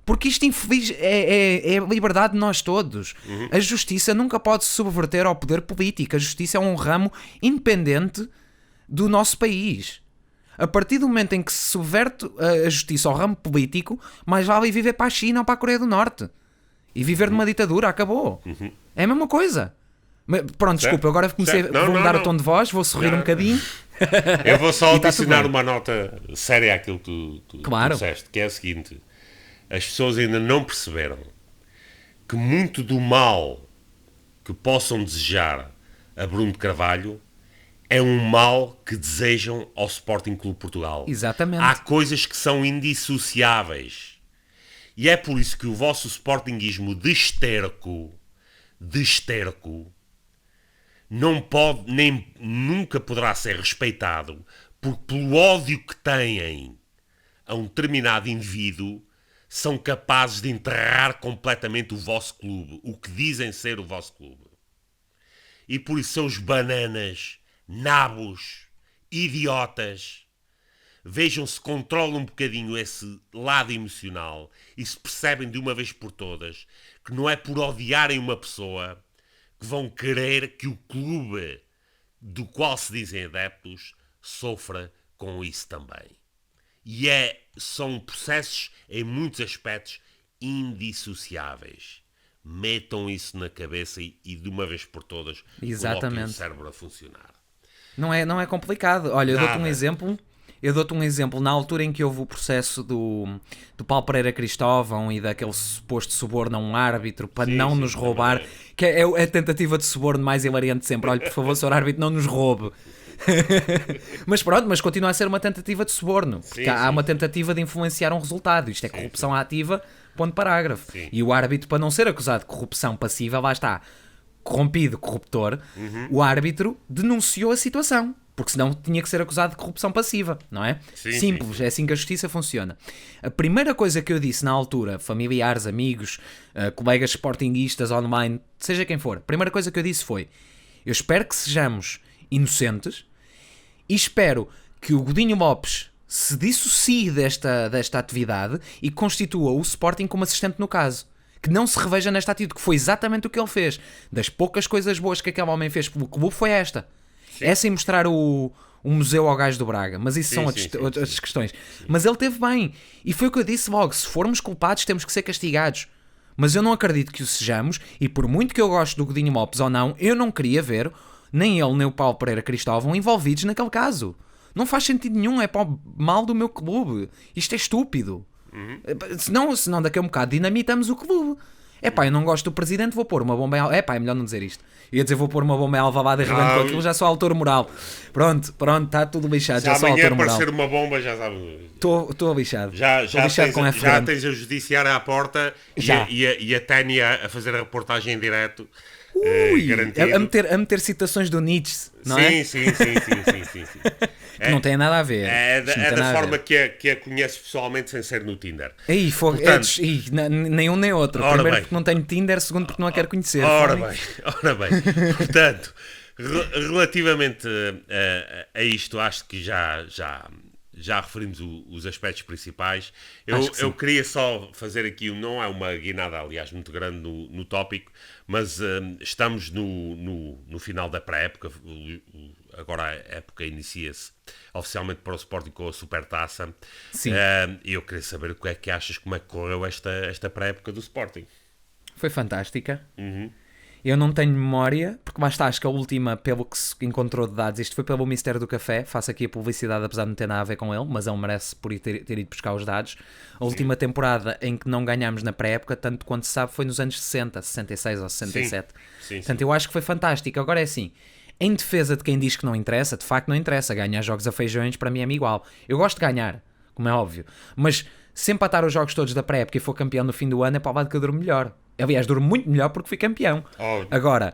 Porque isto infeliz é a liberdade de nós todos. A justiça nunca pode se subverter ao poder político. A justiça é um ramo independente do nosso país. A partir do momento em que se subverte a justiça ao ramo político, mais vale viver para a China ou para a Coreia do Norte. E viver numa ditadura, acabou. É a mesma coisa. Pronto, desculpa, agora vou mudar o tom de voz, vou sorrir um bocadinho. Eu vou só adicionar uma nota séria àquilo que tu claro. disseste, que é o seguinte: as pessoas ainda não perceberam que muito do mal que possam desejar a Bruno de Carvalho é um mal que desejam ao Sporting Clube Portugal. Exatamente. Há coisas que são indissociáveis. E é por isso que o vosso sportinguismo de esterco, não pode, nem nunca poderá ser respeitado, porque pelo ódio que têm a um determinado indivíduo, são capazes de enterrar completamente o vosso clube, o que dizem ser o vosso clube. E por isso, seus bananas, nabos, idiotas, vejam se controlam um bocadinho esse lado emocional e se percebem de uma vez por todas que não é por odiarem uma pessoa que vão querer que o clube do qual se dizem adeptos sofra com isso também. E são processos, em muitos aspectos, indissociáveis. Metam isso na cabeça e de uma vez por todas coloquem o cérebro a funcionar. Não é complicado. Olha, eu dou-te um exemplo. Na altura em que houve o processo do Paulo Pereira Cristóvão e daquele suposto suborno a um árbitro para não nos roubar, que é a tentativa de suborno mais hilariante de sempre. Olha, por favor, senhor árbitro, não nos roube. Mas pronto, mas continua a ser uma tentativa de suborno, porque há uma tentativa de influenciar um resultado. Isto é corrupção ativa, ponto parágrafo. E o árbitro, para não ser acusado de corrupção passiva, lá está, corrompido, corruptor, o árbitro denunciou a situação, porque senão tinha que ser acusado de corrupção passiva, não é? Simples, é assim que a justiça funciona. A primeira coisa que eu disse na altura, familiares, amigos, colegas sportinguistas online, seja quem for, a primeira coisa que eu disse foi: eu espero que sejamos inocentes e espero que o Godinho Lopes se dissocie desta atividade e constitua o Sporting como assistente no caso. Que não se reveja nesta atitude, que foi exatamente o que ele fez. Das poucas coisas boas que aquele homem fez pelo clube foi esta. Essa em mostrar o museu ao gajo do Braga. Mas isso são outras questões. Mas ele teve bem. E foi o que eu disse logo. Se formos culpados, temos que ser castigados. Mas eu não acredito que o sejamos. E por muito que eu goste do Godinho Lopes ou não, eu não queria ver nem ele nem o Paulo Pereira Cristóvão envolvidos naquele caso. Não faz sentido nenhum. É para o mal do meu clube. Isto é estúpido. Senão daqui a um bocado dinamitamos o clube. Eu não gosto do presidente, vou pôr uma bomba em... é melhor não dizer isto. Eu ia dizer, vou pôr uma bomba em Alvalade e rebento com aquilo, já sou autor moral. Pronto, está tudo lixado, já sou autor moral. Se amanhã aparecer uma bomba, já sabe... Estou lixado. Já tens a judiciária à porta e a Tânia a fazer a reportagem em direto garantido. A meter citações do Nietzsche, não é? Sim. Que não tem nada a ver. É Isto não tem da nada a forma ver. que a conheço pessoalmente sem ser no Tinder. Aí, Portanto, nem um nem outro. Ora Primeiro bem. porque não tenho Tinder, segundo porque não a quero conhecer. Ora bem. Portanto, relativamente a isto, acho que já referimos os aspectos principais. Eu queria só fazer aqui, não é uma guinada, aliás, muito grande no tópico, mas estamos no final da pré-época. Agora a época inicia-se oficialmente para o Sporting com a Supertaça. Sim. E eu queria saber o que é que achas, como é que correu esta pré-época do Sporting. Foi fantástica. Eu não tenho memória, porque lá está, acho que a última, pelo que se encontrou de dados, isto foi pelo Mistério do Café, faço aqui a publicidade, apesar de não ter nada a ver com ele, mas ele merece por ter ido buscar os dados. A última temporada em que não ganhámos na pré-época, tanto quanto se sabe, foi nos anos 60, 66 ou 67. Sim. Portanto, eu acho que foi fantástico. Agora é assim, em defesa de quem diz que não interessa, de facto não interessa, ganhar jogos a feijões para mim é-me igual. Eu gosto de ganhar, como é óbvio, mas se empatar os jogos todos da pré-época e for campeão no fim do ano, é para o lado que eu durmo melhor. Aliás, durmo muito melhor porque fui campeão. Agora,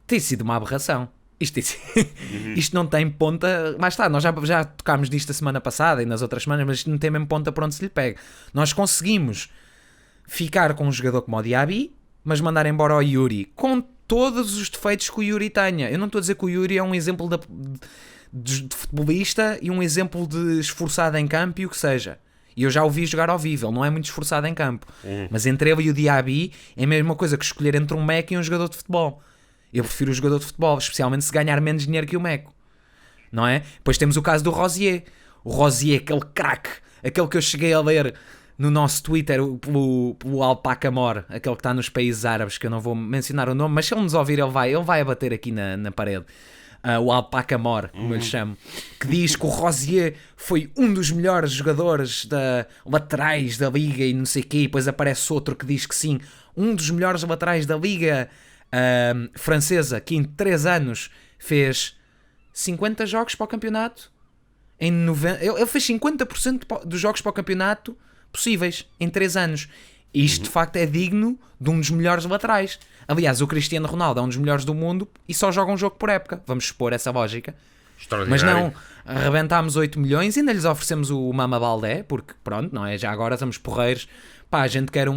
tem sido uma aberração. Isto não tem ponta. Mas está, nós já tocámos disto a semana passada e nas outras semanas, mas isto não tem mesmo ponta para onde se lhe pega. Nós conseguimos ficar com um jogador como o Diaby, mas mandar embora o Yuri, com todos os defeitos que o Yuri tenha. Eu não estou a dizer que o Yuri é um exemplo de futebolista e um exemplo de esforçado em campo e o que seja. E eu já o vi jogar ao vivo, ele não é muito esforçado em campo. Mas entre ele e o Diaby é a mesma coisa que escolher entre um Meco e um jogador de futebol. Eu prefiro o jogador de futebol, especialmente se ganhar menos dinheiro que o Meco. Não é? Depois temos o caso do Rosier. O Rosier, aquele craque, aquele que eu cheguei a ler no nosso Twitter pelo Alpaca Mor, aquele que está nos países árabes, que eu não vou mencionar o nome, mas se ele nos ouvir ele vai abater aqui na parede. O Alpaca Mor, como eu lhe chamo, que diz que o Rosier foi um dos melhores jogadores laterais da Liga e não sei o quê, e depois aparece outro que diz que sim, um dos melhores laterais da Liga francesa, que em 3 anos fez 50 jogos para o campeonato. Ele fez 50% dos jogos para o campeonato possíveis em 3 anos. E isto de facto é digno de um dos melhores laterais. Aliás, o Cristiano Ronaldo é um dos melhores do mundo e só joga um jogo por época. Vamos expor essa lógica. Mas não, arrebentámos 8 milhões e ainda lhes oferecemos o Mama Baldé, porque pronto, não é? Já agora estamos porreiros. Pá, a gente quer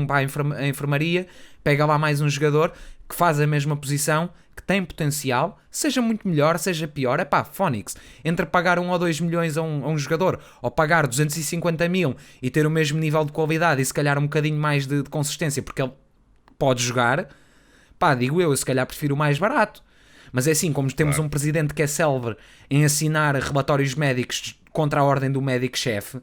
para a enfermaria, pega lá mais um jogador que faz a mesma posição, que tem potencial, seja muito melhor, seja pior. É pá, Fónix, entre pagar 1 ou 2 milhões a um jogador, ou pagar 250 mil e ter o mesmo nível de qualidade e se calhar um bocadinho mais de consistência, porque ele pode jogar, pá, digo eu se calhar prefiro o mais barato. Mas é assim, como temos um presidente que é célebre em assinar relatórios médicos contra a ordem do médico-chefe,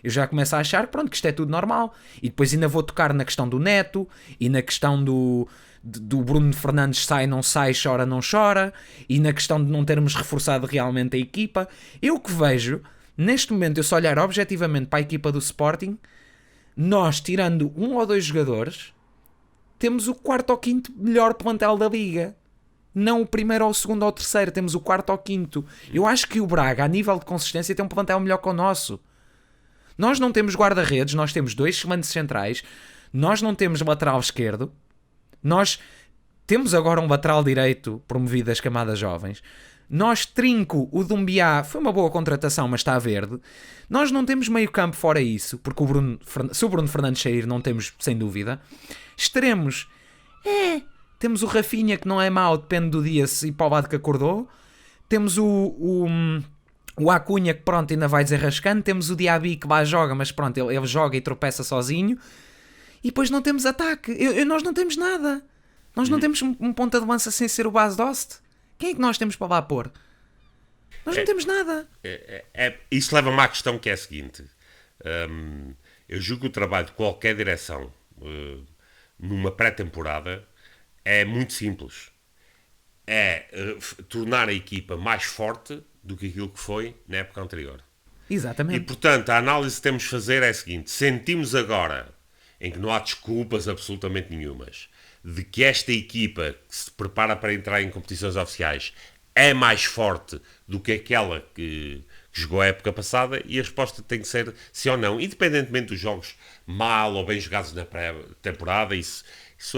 eu já começo a achar pronto, que isto é tudo normal. E depois ainda vou tocar na questão do Neto e na questão do Bruno Fernandes sai, não sai, chora, não chora, e na questão de não termos reforçado realmente a equipa. Eu que vejo, neste momento, eu só olhar objetivamente para a equipa do Sporting, nós, tirando 1 ou 2 jogadores, temos o 4º ou 5º melhor plantel da Liga. Não o 1º ou o 2º ou o 3º, temos o 4º ou 5º. Eu acho que o Braga, a nível de consistência, tem um plantel melhor que o nosso. Nós não temos guarda-redes, nós temos 2 excelentes centrais, nós não temos lateral esquerdo, nós temos agora um lateral direito promovido das camadas jovens, nós Trinco, o Dumbiá, foi uma boa contratação, mas está verde, nós não temos meio campo fora isso, porque se o Bruno Fernandes sair não temos, sem dúvida, extremos, temos o Rafinha que não é mau, depende do dia se ir para o lado que acordou, temos o Acunha que pronto ainda vai desenrascando, temos o Diaby que lá joga, mas pronto, ele joga e tropeça sozinho, e depois não temos ataque, nós não temos nada, nós não temos um ponta de lança sem ser o Bas Dost. Quem é que nós temos para lá pôr? Nós não temos nada. Isso leva-me à questão que é a seguinte, eu julgo que o trabalho de qualquer direção numa pré-temporada é muito simples, tornar a equipa mais forte do que aquilo que foi na época anterior. Exatamente. E, portanto, a análise que temos de fazer é a seguinte: sentimos agora, em que não há desculpas absolutamente nenhumas, de que esta equipa que se prepara para entrar em competições oficiais é mais forte do que aquela que que jogou a época passada, e a resposta tem que ser sim ou não, independentemente dos jogos mal ou bem jogados na pré-temporada, isso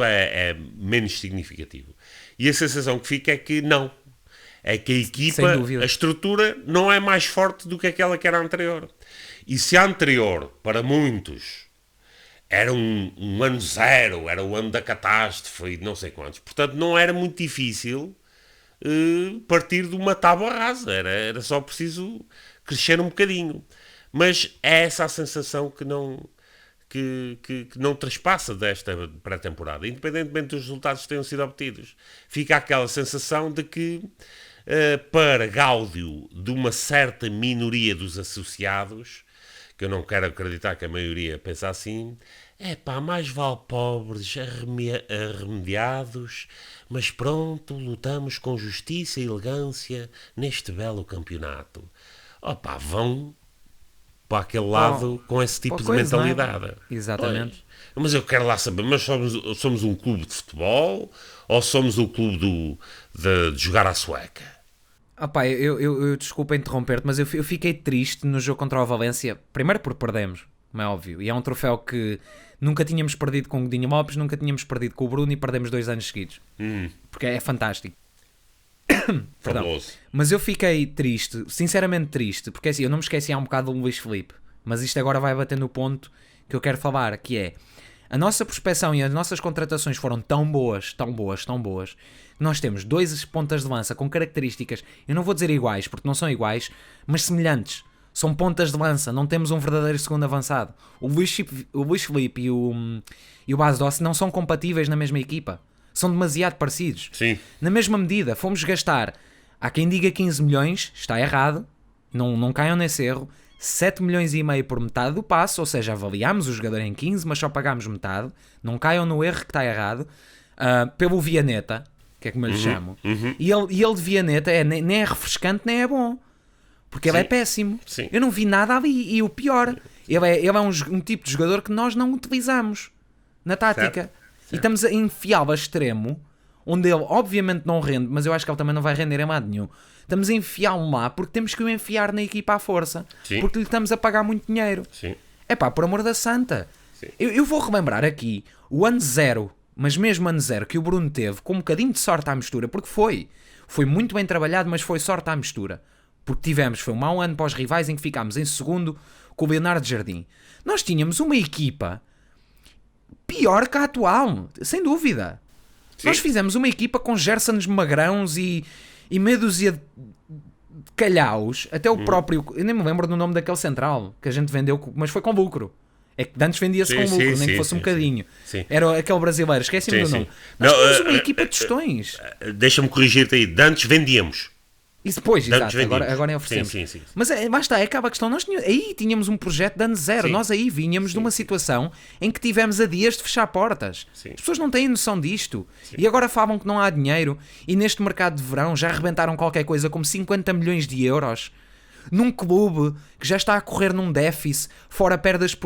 é menos significativo. E a sensação que fica é que não. É que a equipa, a estrutura, não é mais forte do que aquela que era anterior. E se a anterior, para muitos, era um ano zero, era o ano da catástrofe e não sei quantos, portanto não era muito difícil partir de uma tábua rasa, era só preciso crescer um bocadinho. Mas é essa a sensação que não traspassa desta pré-temporada, independentemente dos resultados que tenham sido obtidos. Fica aquela sensação de que, para gáudio de uma certa minoria dos associados, que eu não quero acreditar que a maioria pensa assim, mais vale pobres arremediados, mas pronto, lutamos com justiça e elegância neste belo campeonato. Vão para aquele lado com esse tipo de mentalidade. Exatamente. Pois. Mas eu quero lá saber, mas somos um clube de futebol ou somos o clube de jogar à sueca? Eu desculpa interromper-te, mas eu fiquei triste no jogo contra o Valência, primeiro por perdemos, como é óbvio, e é um troféu que nunca tínhamos perdido com o Godinho Lopes, nunca tínhamos perdido com o Bruno e perdemos 2 anos seguidos, porque é fantástico. Perdão. Mas eu fiquei triste, sinceramente triste, porque assim, eu não me esqueci há um bocado do Luís Filipe, mas isto agora vai bater no ponto que eu quero falar, que é a nossa prospecção e as nossas contratações foram tão boas, que nós temos 2 pontas de lança com características, eu não vou dizer iguais, porque não são iguais, mas semelhantes. São pontas de lança, não temos um verdadeiro segundo avançado. O Luís Filipe e o Bas Doce não são compatíveis na mesma equipa. São demasiado parecidos. Sim. Na mesma medida, fomos gastar, há quem diga 15 milhões, está errado, não caiam nesse erro, 7 milhões e meio por metade do passe, ou seja, avaliámos o jogador em 15, mas só pagámos metade, não caiam no erro que está errado, pelo Vianeta, que é como eu lhe chamo, e ele de Vianeta nem é refrescante, nem é bom, porque ele é péssimo. Sim. Eu não vi nada ali, e o pior, ele é um tipo de jogador que nós não utilizamos na tática. Certo. E estamos a enfiá-lo a extremo, onde ele obviamente não rende, mas eu acho que ele também não vai render em lado nenhum. Estamos a enfiá-lo lá porque temos que o enfiar na equipa à força. Sim. Porque lhe estamos a pagar muito dinheiro. Sim. Por amor da santa. Eu vou relembrar aqui o ano zero, mas mesmo ano zero que o Bruno teve, com um bocadinho de sorte à mistura, porque foi muito bem trabalhado, mas foi sorte à mistura. Porque foi um mau ano para os rivais em que ficámos em segundo com o Leonardo Jardim. Nós tínhamos uma equipa pior que a atual, sem dúvida. Sim. Nós fizemos uma equipa com Gersons magrãos e meia dúzia de calhaus, até o próprio, eu nem me lembro do nome daquele central que a gente vendeu, mas foi com lucro. É que antes vendia-se com lucro, nem que fosse um bocadinho. Sim. Era aquele brasileiro, esqueci-me do nome. Nós tínhamos uma equipa de tostões. Deixa-me corrigir-te aí, de antes vendíamos. Isso depois, exato, agora é oferecemos. Sim. Mas basta, acaba a questão, aí tínhamos um projeto de ano zero, nós aí vinhamos de uma situação em que tivemos a dias de fechar portas. Sim. As pessoas não têm noção disto. Sim. E agora falam que não há dinheiro, e neste mercado de verão já arrebentaram qualquer coisa como 50 milhões de euros, num clube que já está a correr num déficit, fora perdas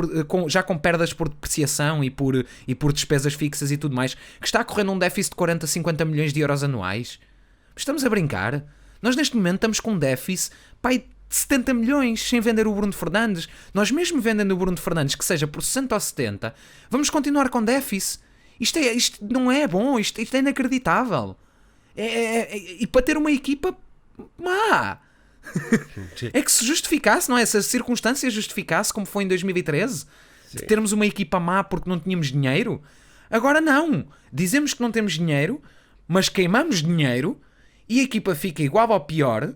já com perdas por depreciação e por despesas fixas e tudo mais, que está a correr num déficit de 40, 50 milhões de euros anuais. Estamos a brincar? Nós neste momento estamos com um déficit de 70 milhões sem vender o Bruno Fernandes. Nós mesmo vendendo o Bruno Fernandes, que seja por 60 ou 70, vamos continuar com déficit. Isto não é bom, isto é inacreditável. E para ter uma equipa má. É que se justificasse, não é? Se a circunstância justificasse, como foi em 2013, de termos uma equipa má porque não tínhamos dinheiro. Agora não. Dizemos que não temos dinheiro, mas queimamos dinheiro. E a equipa fica igual ou pior,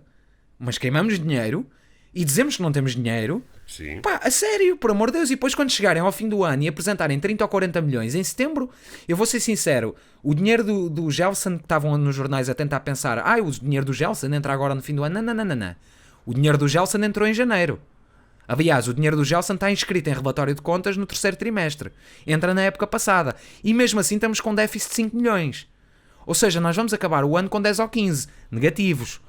mas queimamos dinheiro e dizemos que não temos dinheiro. Sim. A sério, por amor de Deus. E depois quando chegarem ao fim do ano e apresentarem 30 ou 40 milhões em setembro, eu vou ser sincero, o dinheiro do Gelson, que estavam nos jornais a tentar pensar, o dinheiro do Gelson entra agora no fim do ano. Não. O dinheiro do Gelson entrou em janeiro. Aliás, o dinheiro do Gelson está inscrito em relatório de contas no 3º trimestre. Entra na época passada. E mesmo assim estamos com déficit de 5 milhões. Ou seja, nós vamos acabar o ano com 10 ou 15 negativos.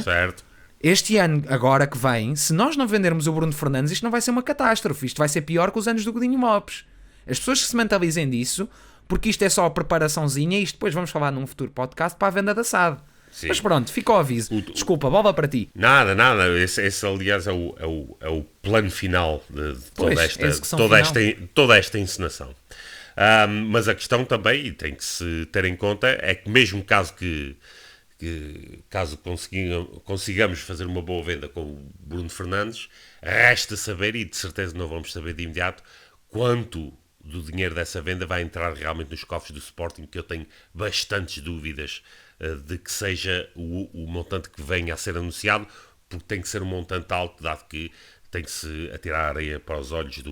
Certo. Este ano, agora que vem, se nós não vendermos o Bruno Fernandes, isto não vai ser uma catástrofe. Isto vai ser pior que os anos do Godinho Lopes. As pessoas que se mentalizem disso, porque isto é só a preparaçãozinha, e isto depois vamos falar num futuro podcast para a venda da SAD. Sim. Mas pronto, fica o aviso. Desculpa, bola para ti. Nada. Esse aliás, é o plano final de toda esta encenação. Mas a questão também, e tem que se ter em conta, é que mesmo caso consigamos fazer uma boa venda com o Bruno Fernandes, resta saber, e de certeza não vamos saber de imediato, quanto do dinheiro dessa venda vai entrar realmente nos cofres do Sporting, que eu tenho bastantes dúvidas de que seja o montante que venha a ser anunciado, porque tem que ser um montante alto, dado que tem que se atirar areia para os olhos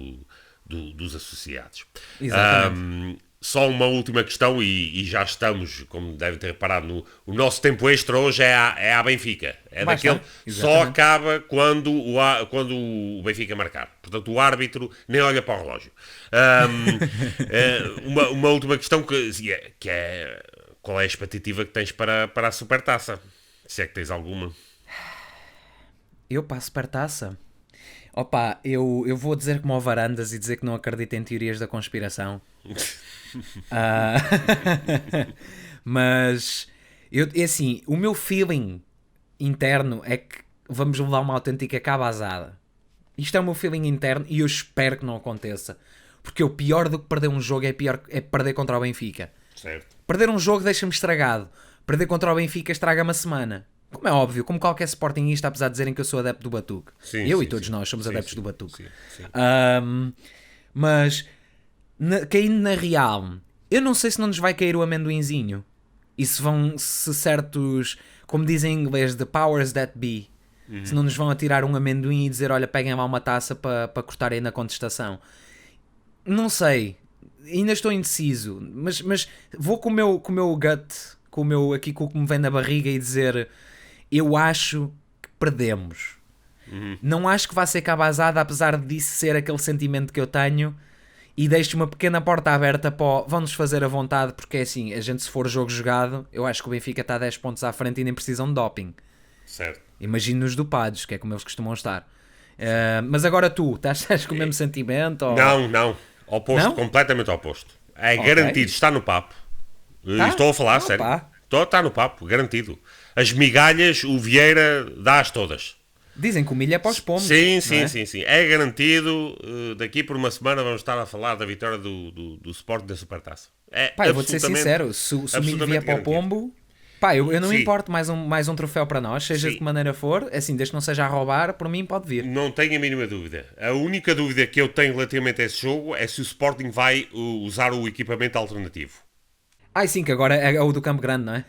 dos associados. Exatamente. Só uma última questão, e já estamos, como devem ter reparado, o nosso tempo extra hoje é a Benfica. É daquele só acaba quando o Benfica marcar. Portanto, o árbitro nem olha para o relógio. Uma última questão que é qual é a expectativa que tens para a Supertaça? Se é que tens alguma. Eu para a Supertaça? Opa, eu vou dizer como ao Varandas e dizer que não acredito em teorias da conspiração. Mas é assim, o meu feeling interno é que vamos levar uma autêntica cabazada. Isto é o meu feeling interno e eu espero que não aconteça, porque o pior do que perder um jogo é perder contra o Benfica. Certo. Perder um jogo deixa-me estragado, perder contra o Benfica estraga-me a semana. Como é óbvio, como qualquer sportingista, apesar de dizerem que eu sou adepto do Batuque. Eu e todos nós somos adeptos do Batuque. Sim. Mas caindo na real, eu não sei se não nos vai cair o amendoinzinho. E se certos, como dizem em inglês, the powers that be, se não nos vão atirar um amendoim e dizer, olha, peguem lá uma taça para cortarem na contestação. Não sei, ainda estou indeciso, mas vou com o meu gut, com o que me vem na barriga e dizer, eu acho que perdemos. Não acho que vai ser cabazada, apesar disso ser aquele sentimento que eu tenho. E deixo uma pequena porta aberta para vão-nos fazer a vontade, porque é assim, a gente se for jogo jogado, eu acho que o Benfica está 10 pontos à frente e nem precisam de doping. Certo. Imagino-nos dopados, que é como eles costumam estar. Mas agora tu, estás com o mesmo sentimento? Ou... Não. Oposto, não? Completamente oposto. É garantido, está no papo. Estou a falar, sério. Está no papo, garantido. As migalhas, o Vieira dá-as todas. Dizem que o milho é para os pombos. Sim. É garantido. Daqui por uma semana vamos estar a falar da vitória do Sporting da Supertaça. Eu vou-te ser sincero, se o milho vier para o pombo, eu não me importo mais um troféu para nós, seja de que maneira for, assim, desde que não seja a roubar, por mim pode vir. Não tenho a mínima dúvida. A única dúvida que eu tenho relativamente a esse jogo é se o Sporting vai usar o equipamento alternativo. Sim, que agora é o do Campo Grande, não é?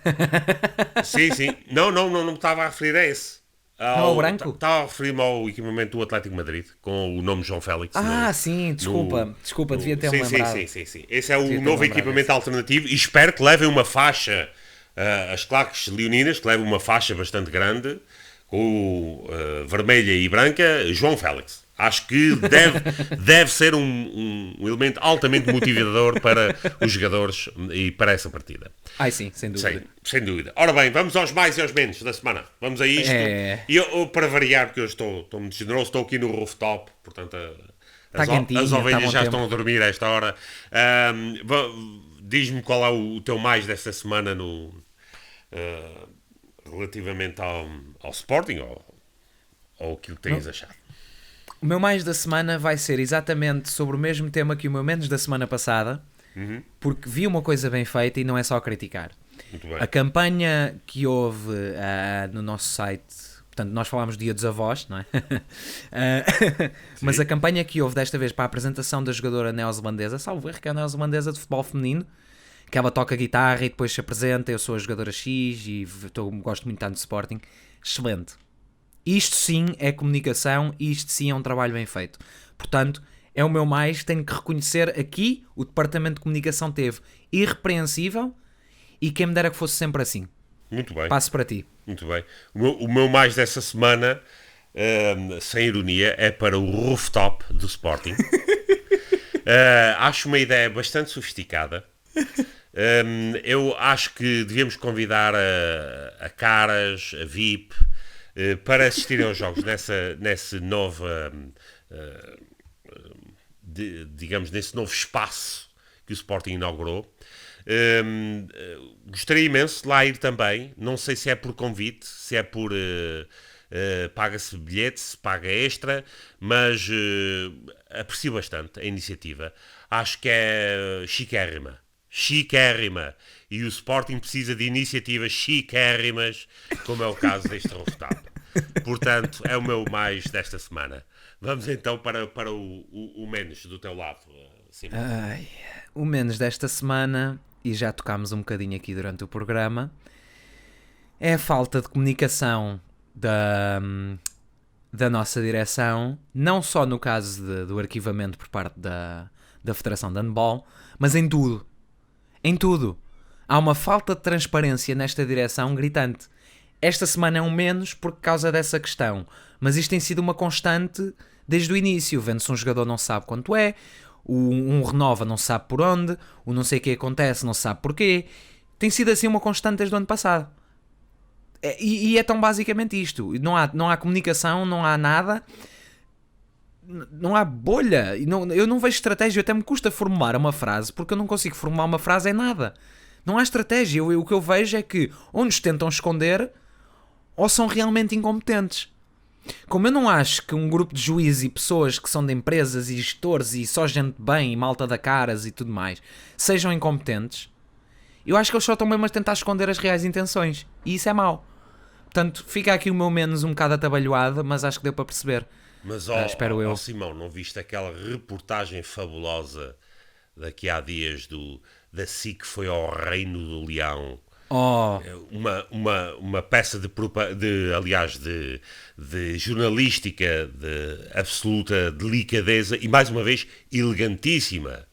Sim. Não me estava a referir a esse. Ao branco? Estava a referir-me ao equipamento do Atlético Madrid, com o nome João Félix. Sim, desculpa, devia ter-me lembrado. Sim. Esse é o novo equipamento alternativo e espero que levem uma faixa, as claques leoninas, que levem uma faixa bastante grande, com vermelha e branca, João Félix. Acho que deve ser um elemento altamente motivador para os jogadores e para essa partida. Sim, sem dúvida. Sem dúvida. Ora bem, vamos aos mais e aos menos da semana. Vamos a isto. E eu, para variar, porque eu estou muito generoso, estou aqui no rooftop, portanto as ovelhas já estão a dormir a esta hora. Diz-me qual é o teu mais desta semana relativamente ao Sporting ou aquilo que tens achado. O meu mais da semana vai ser exatamente sobre o mesmo tema que o meu menos da semana passada, porque vi uma coisa bem feita e não é só criticar. Muito bem. A campanha que houve no nosso site, portanto, nós falámos Dia dos Avós, não é? Mas a campanha que houve desta vez para a apresentação da jogadora neozelandesa, salvo erro, que é a neozelandesa de futebol feminino, que ela toca guitarra e depois se apresenta, eu sou a jogadora X e gosto muito tanto de Sporting. Excelente. Isto sim é comunicação e isto sim é um trabalho bem feito. Portanto, é o meu mais, tenho que reconhecer aqui, o Departamento de Comunicação teve irrepreensível e quem me dera que fosse sempre assim. Muito bem. Passo para ti. Muito bem. O meu mais dessa semana, sem ironia, é para o rooftop do Sporting. Acho uma ideia bastante sofisticada. Eu acho que devíamos convidar a Caras, a VIP, para assistirem aos jogos nessa nova, digamos, nesse novo espaço que o Sporting inaugurou. Gostaria imenso de lá ir também. Não sei se é por convite, se é por paga-se bilhete, se paga extra, mas aprecio bastante a iniciativa. Acho que é chiquérrima. E o Sporting precisa de iniciativas chiquérrimas, como é o caso deste rooftop. Portanto, é o meu mais desta semana. Vamos então para o menos do teu lado, Simão. O menos desta semana, e já tocámos um bocadinho aqui durante o programa, é a falta de comunicação da nossa direção, não só no caso do arquivamento por parte da Federação de Handball, mas em tudo. Em tudo. Há uma falta de transparência nesta direção gritante. Esta semana é um menos por causa dessa questão, mas isto tem sido uma constante desde o início. Vendo-se um jogador não sabe quanto é, um renova não sabe por onde, o não sei o que acontece não sabe porquê. Tem sido assim uma constante desde o ano passado. E é tão basicamente isto. Não há comunicação, não há nada, não há bolha. Eu não vejo estratégia, até me custa formular uma frase, porque eu não consigo formular uma frase em nada. Não há estratégia. O que eu vejo é que ou nos tentam esconder ou são realmente incompetentes. Como eu não acho que um grupo de juízes e pessoas que são de empresas e gestores e só gente bem e malta da caras e tudo mais sejam incompetentes, eu acho que eles só estão mesmo a tentar esconder as reais intenções. E isso é mau. Portanto, fica aqui o meu menos um bocado atabalhoado, mas acho que deu para perceber. Mas, espero eu. Simão, não viste aquela reportagem fabulosa daqui há dias da SIC que foi ao Reino do Leão? Uma peça de jornalística de absoluta delicadeza e, mais uma vez, elegantíssima.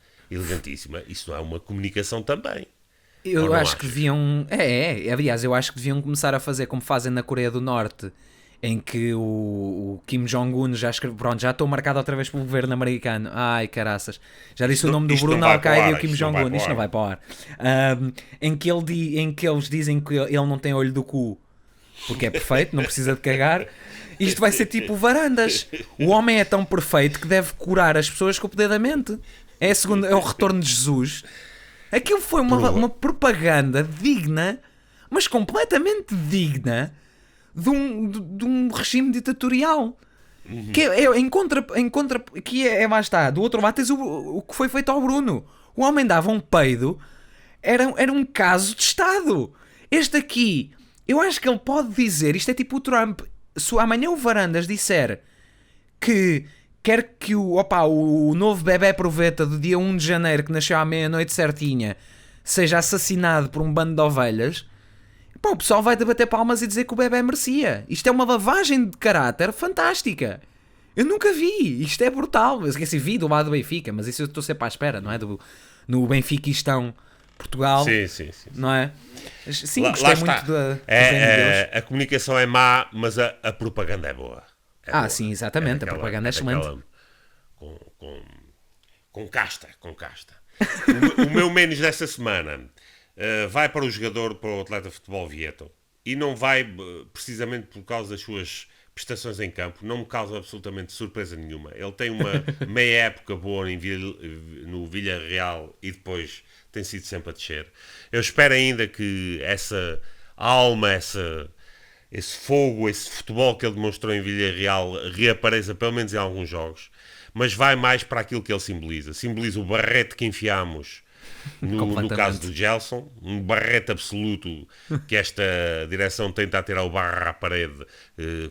Isso não é uma comunicação também? Eu acho que deviam... aliás, eu acho que deviam começar a fazer como fazem na Coreia do Norte, em que o Kim Jong-un já escreveu... Pronto, já estou marcado outra vez pelo governo americano. Ai, caraças. Já disse o nome do Bruno Al-Qaeda e o Kim Jong-un. Isto não vai para o ar. Em que eles dizem que ele não tem olho do cu, porque é perfeito, não precisa de cagar. Isto vai ser tipo Varandas. O homem é tão perfeito que deve curar as pessoas com o poder da mente. É o retorno de Jesus. Aquilo foi uma propaganda digna, mas completamente digna, de um regime ditatorial. Que lá está. Do outro lado tens o que foi feito ao Bruno. O homem dava um peido. Era um caso de Estado. Este aqui, eu acho que ele pode dizer, isto é tipo o Trump, se amanhã o Varandas disser que quer que o novo bebé proveta do dia 1 de janeiro, que nasceu à meia-noite certinha, seja assassinado por um bando de ovelhas, o pessoal vai debater palmas e dizer que o bebé merecia. Isto é uma lavagem de caráter fantástica. Eu nunca vi. Isto é brutal. Eu esqueci, vi do lado do Benfica, mas isso eu estou sempre à espera, não é? No Benfiquistão Portugal. Sim. Não é? Sim, gostei muito da a comunicação é má, mas a propaganda é boa. Boa. Sim, exatamente. A propaganda é excelente. Com casta. O meu menos desta semana vai para o jogador, para o atleta de futebol Vieto. E não vai precisamente por causa das suas prestações em campo. Não me causa absolutamente surpresa nenhuma. Ele tem uma meia época boa no Villarreal e depois tem sido sempre a descer. Eu espero ainda que essa alma, esse fogo, esse futebol que ele demonstrou em Villarreal reapareça pelo menos em alguns jogos, mas vai mais para aquilo que ele simboliza. Simboliza o barrete que enfiamos no caso do Gelson, um barrete absoluto que esta direção tenta atirar o barro à parede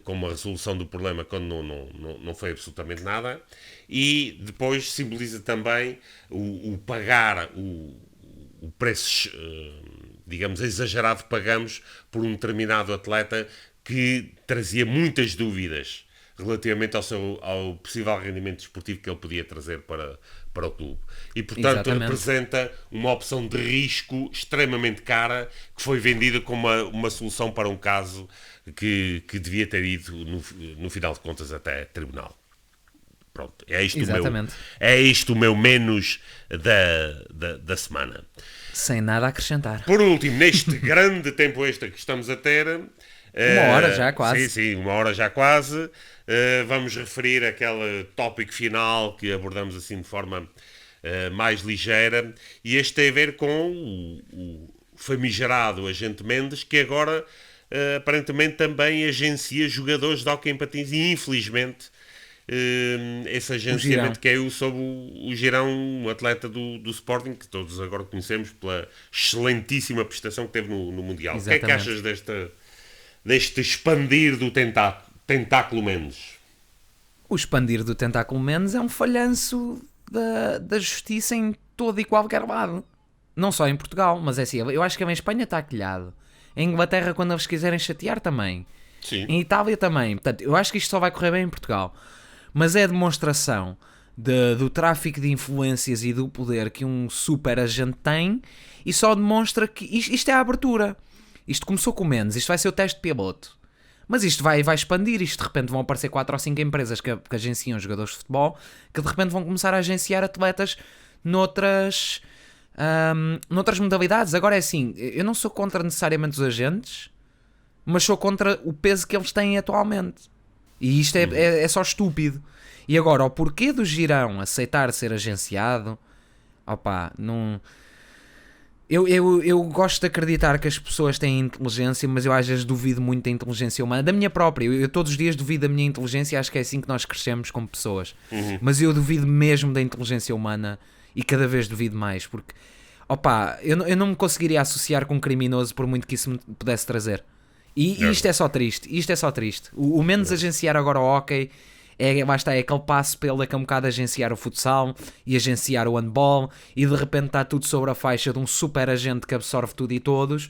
como a resolução do problema quando não foi absolutamente nada, e depois simboliza também o pagar o preço digamos, exagerado que pagamos por um determinado atleta que trazia muitas dúvidas relativamente ao possível rendimento desportivo que ele podia trazer para o clube. E, portanto, representa uma opção de risco extremamente cara que foi vendida como uma solução para um caso que devia ter ido, no final de contas, até tribunal. Pronto, é isto o meu menos da semana. Sem nada a acrescentar. Por último, neste grande tempo extra que estamos a ter... Uma hora já quase. Sim, uma hora já quase. Vamos referir aquele tópico final que abordamos assim de forma mais ligeira, e este tem a ver com o famigerado agente Mendes, que agora aparentemente também agencia jogadores de hóquei em patins, e infelizmente esse agenciamento caiu sob o Girão, um atleta do Sporting, que todos agora conhecemos pela excelentíssima prestação que teve no Mundial. Exatamente. O que é que achas deste expandir do tentáculo Mendes? O expandir do tentáculo Mendes é um falhanço da justiça em todo e qualquer lado. Não só em Portugal, mas é assim, eu acho que em Espanha está aquilhado. Em Inglaterra, quando eles quiserem chatear, também. Sim. Em Itália também. Portanto, eu acho que isto só vai correr bem em Portugal. Mas é a demonstração do tráfico de influências e do poder que um super agente tem, e só demonstra que isto é a abertura. Isto começou com o Mendes, isto vai ser o teste piloto. Mas isto vai expandir, isto de repente vão aparecer 4 ou 5 empresas que agenciam jogadores de futebol, que de repente vão começar a agenciar atletas noutras modalidades. Agora é assim, eu não sou contra necessariamente os agentes, mas sou contra o peso que eles têm atualmente. E isto é só estúpido. E agora, o porquê do Girão aceitar ser agenciado, opá, não... Eu gosto de acreditar que as pessoas têm inteligência, mas eu às vezes duvido muito da inteligência humana, da minha própria. Eu todos os dias duvido da minha inteligência, acho que é assim que nós crescemos como pessoas. Mas eu duvido mesmo da inteligência humana, e cada vez duvido mais, porque, opá, eu não me conseguiria associar com um criminoso por muito que isso me pudesse trazer. E isto é só triste, O Mendes agenciar agora o hóquei, lá está, é aquele passo para ele daqui a um bocado agenciar o futsal e agenciar o handball, e de repente está tudo sobre a faixa de um super agente que absorve tudo e todos,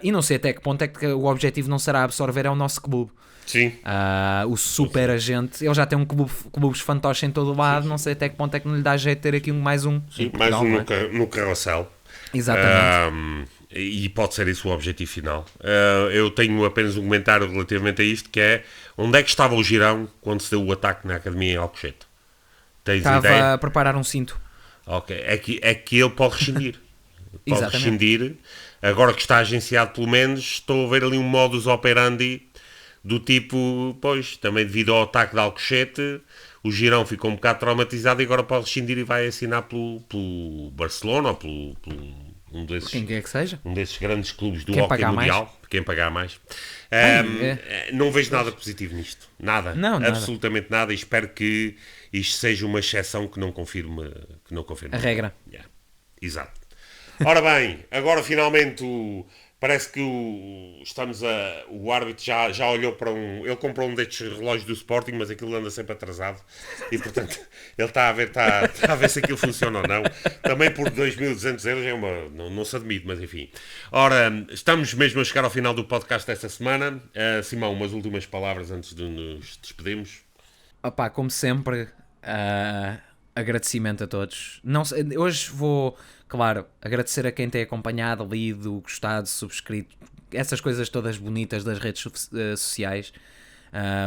e não sei até que ponto é que o objetivo não será absorver é o nosso clube. Sim. O super agente, ele já tem clubes fantoches em todo o lado, não sei até que ponto é que não lhe dá jeito de ter aqui mais um. Sim, mais um no carrossel. Exatamente. E pode ser isso o objetivo final. Eu tenho apenas um comentário relativamente a isto, que é: onde é que estava o Girão quando se deu o ataque na academia em Alcochete? Tens Estava ideia? a preparar um cinto. Ok, é que ele pode rescindir. Pode Exatamente. rescindir. Agora que está agenciado pelo menos, estou a ver ali um modus operandi do tipo, pois, também devido ao ataque de Alcochete, o Girão ficou um bocado traumatizado e agora pode rescindir e vai assinar pelo Barcelona ou pelo um desses, Quem quer que seja. um desses grandes clubes do Quem hóquei pagar mundial, mais. quem pagar mais. É. Não vejo nada positivo nisto. Nada. Não, nada. Absolutamente nada. E espero que isto seja uma exceção que não confirme A regra. Yeah. Exato. Ora bem, agora finalmente parece que o árbitro já olhou para ele comprou um destes relógios do Sporting, mas aquilo anda sempre atrasado, e portanto ele está a ver se aquilo funciona ou não. Também por 2.200 euros não se admite, mas enfim. Ora, estamos mesmo a chegar ao final do podcast desta semana. Simão, umas últimas palavras antes de nos despedirmos. Opá, como sempre, agradecimento a todos. Não sei, hoje vou, claro, agradecer a quem tem acompanhado, lido, gostado, subscrito, essas coisas todas bonitas das redes sociais.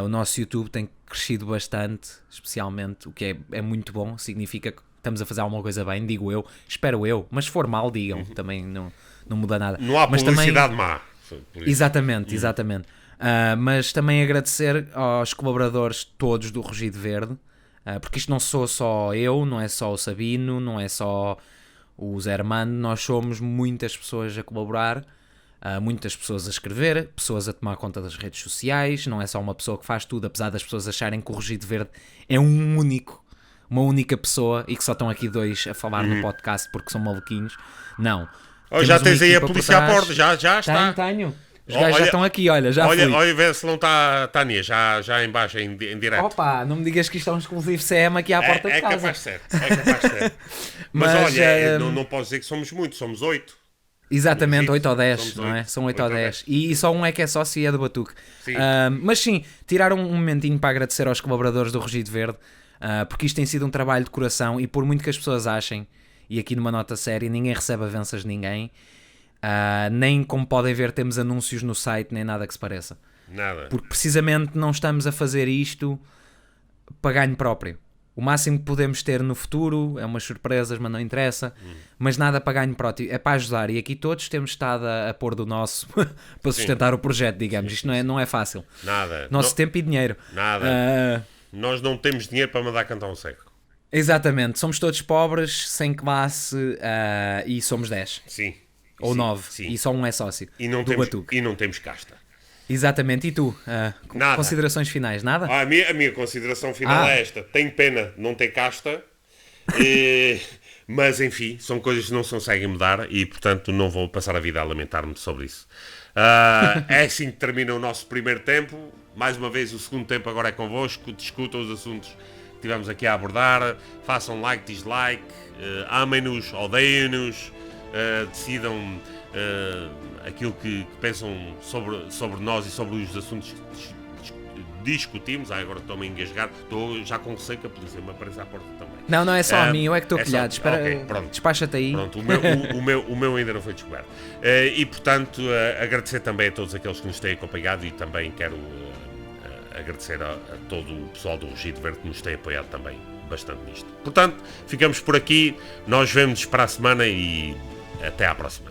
O nosso YouTube tem crescido bastante, especialmente, o que é muito bom, significa que estamos a fazer alguma coisa bem, digo eu, espero eu, mas se for mal, digam, também não muda nada. Não há mas publicidade má. Exatamente. Mas também agradecer aos colaboradores todos do Rugido Verde, porque isto não sou só eu, não é só o Sabino, não é só o Zé Armando, nós somos muitas pessoas a colaborar, muitas pessoas a escrever, pessoas a tomar conta das redes sociais, não é só uma pessoa que faz tudo, apesar das pessoas acharem que o Rugido Verde é uma única pessoa e que só estão aqui dois a falar no podcast porque são maluquinhos. Não. Já Temos tens aí a equipa por polícia à trás. porta, já está. Tenho. Os gajos já estão aqui, olha, já fui. Olha, vê se não está Tânia, já em baixo, em direto. Opa, não me digas que isto é um exclusivo CM aqui à porta de casa. Capaz de ser. Mas olha, não posso dizer que somos muitos, somos 8. Exatamente, 8 ou 10, Somos não é? 8. São 8 ou 10. E só um é que é sócio e é do Batuque. Sim. Mas sim, tirar um momentinho para agradecer aos colaboradores do Rugido Verde, porque isto tem sido um trabalho de coração e por muito que as pessoas achem, e aqui numa nota séria, ninguém recebe avanças de ninguém, nem como podem ver temos anúncios no site, nem nada que se pareça. Nada. Porque precisamente não estamos a fazer isto para ganho próprio. O máximo que podemos ter no futuro é umas surpresas, mas não interessa. Mas nada para ganho próprio, é para ajudar. E aqui todos temos estado a pôr do nosso para sustentar o projeto, digamos. Isto não é fácil. Nada. Nosso tempo e dinheiro. Nada. Nós não temos dinheiro para mandar cantar um cego. Exatamente, somos todos pobres, sem classe e somos 10. Sim. Ou Sim, 9. sim. E só um é sócio. E não, do temos, Batuque. e não temos casta. Exatamente, e tu? Nada. Considerações finais, nada? A minha consideração final é esta. Tenho pena não ter casta, mas enfim, são coisas que não se conseguem mudar e, portanto, não vou passar a vida a lamentar-me sobre isso. É assim que termina o nosso primeiro tempo. Mais uma vez, o segundo tempo agora é convosco. Discutam os assuntos que tivemos aqui a abordar. Façam like, dislike, amem-nos, odeiem-nos, decidam aquilo que pensam sobre nós e sobre os assuntos que discutimos. Agora estou-me a engasgar, já com receio que a polícia me apareça à porta também. Não é só a mim, eu é que estou é só- pilhado. Espera, ok, pronto. despacha-te aí. Pronto, o meu ainda não foi descoberto. E portanto, agradecer também a todos aqueles que nos têm acompanhado e também quero agradecer a todo o pessoal do Rugido Verde que nos tem apoiado também bastante nisto. Portanto, ficamos por aqui, nós vemos para a semana e até à próxima.